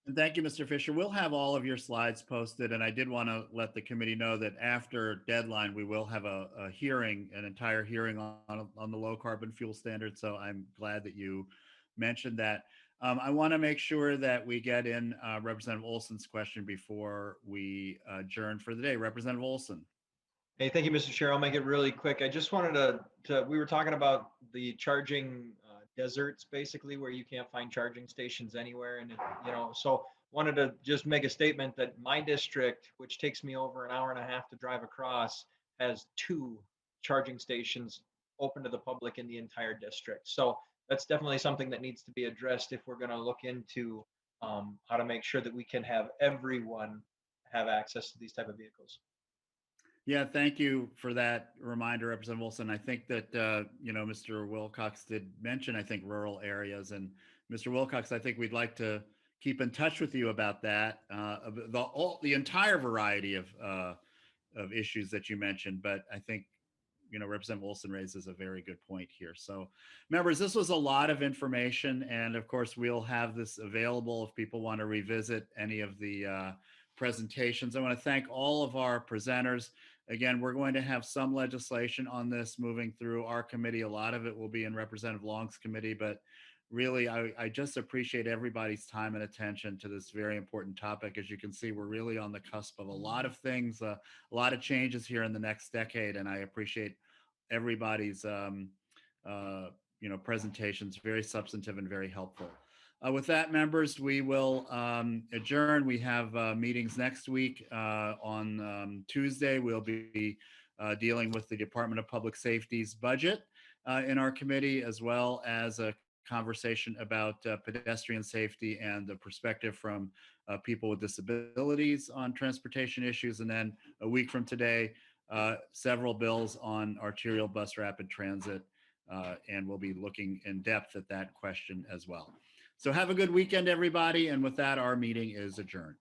And thank you, Mr. Fisher. We'll have all of your slides posted. And I did want to let the committee know that after deadline, we will have a hearing, an entire hearing on the low carbon fuel standard. So I'm glad that you mentioned that. I want to make sure that we get in Representative Olson's question before we adjourn for the day. Representative Olson. Hey, thank you, Mr. Chair. I'll make it really quick. I just wanted to we were talking about the charging deserts, basically, where you can't find charging stations anywhere. And, so wanted to just make a statement that my district, which takes me over an hour and a half to drive across, has 2 charging stations open to the public in the entire district. So that's definitely something that needs to be addressed if we're going to look into how to make sure that we can have everyone have access to these type of vehicles. Yeah, thank you for that reminder, Representative Wilson. I think that, Mr. Wilcox did mention, I think, rural areas. And Mr. Wilcox, I think we'd like to keep in touch with you about that, the entire variety of issues that you mentioned. But I think, Representative Wilson raises a very good point here. So members, this was a lot of information. And of course, we'll have this available if people want to revisit any of the presentations. I want to thank all of our presenters. Again, we're going to have some legislation on this moving through our committee. A lot of it will be in Representative Long's committee, but really, I just appreciate everybody's time and attention to this very important topic. As you can see, we're really on the cusp of a lot of things, a lot of changes here in the next decade, and I appreciate everybody's presentations, very substantive and very helpful. With that, members, we will adjourn. We have meetings next week. On Tuesday, we'll be dealing with the Department of Public Safety's budget in our committee, as well as a conversation about pedestrian safety and the perspective from people with disabilities on transportation issues. And then a week from today, several bills on arterial bus rapid transit, and we'll be looking in depth at that question as well. So have a good weekend, everybody. And with that, our meeting is adjourned.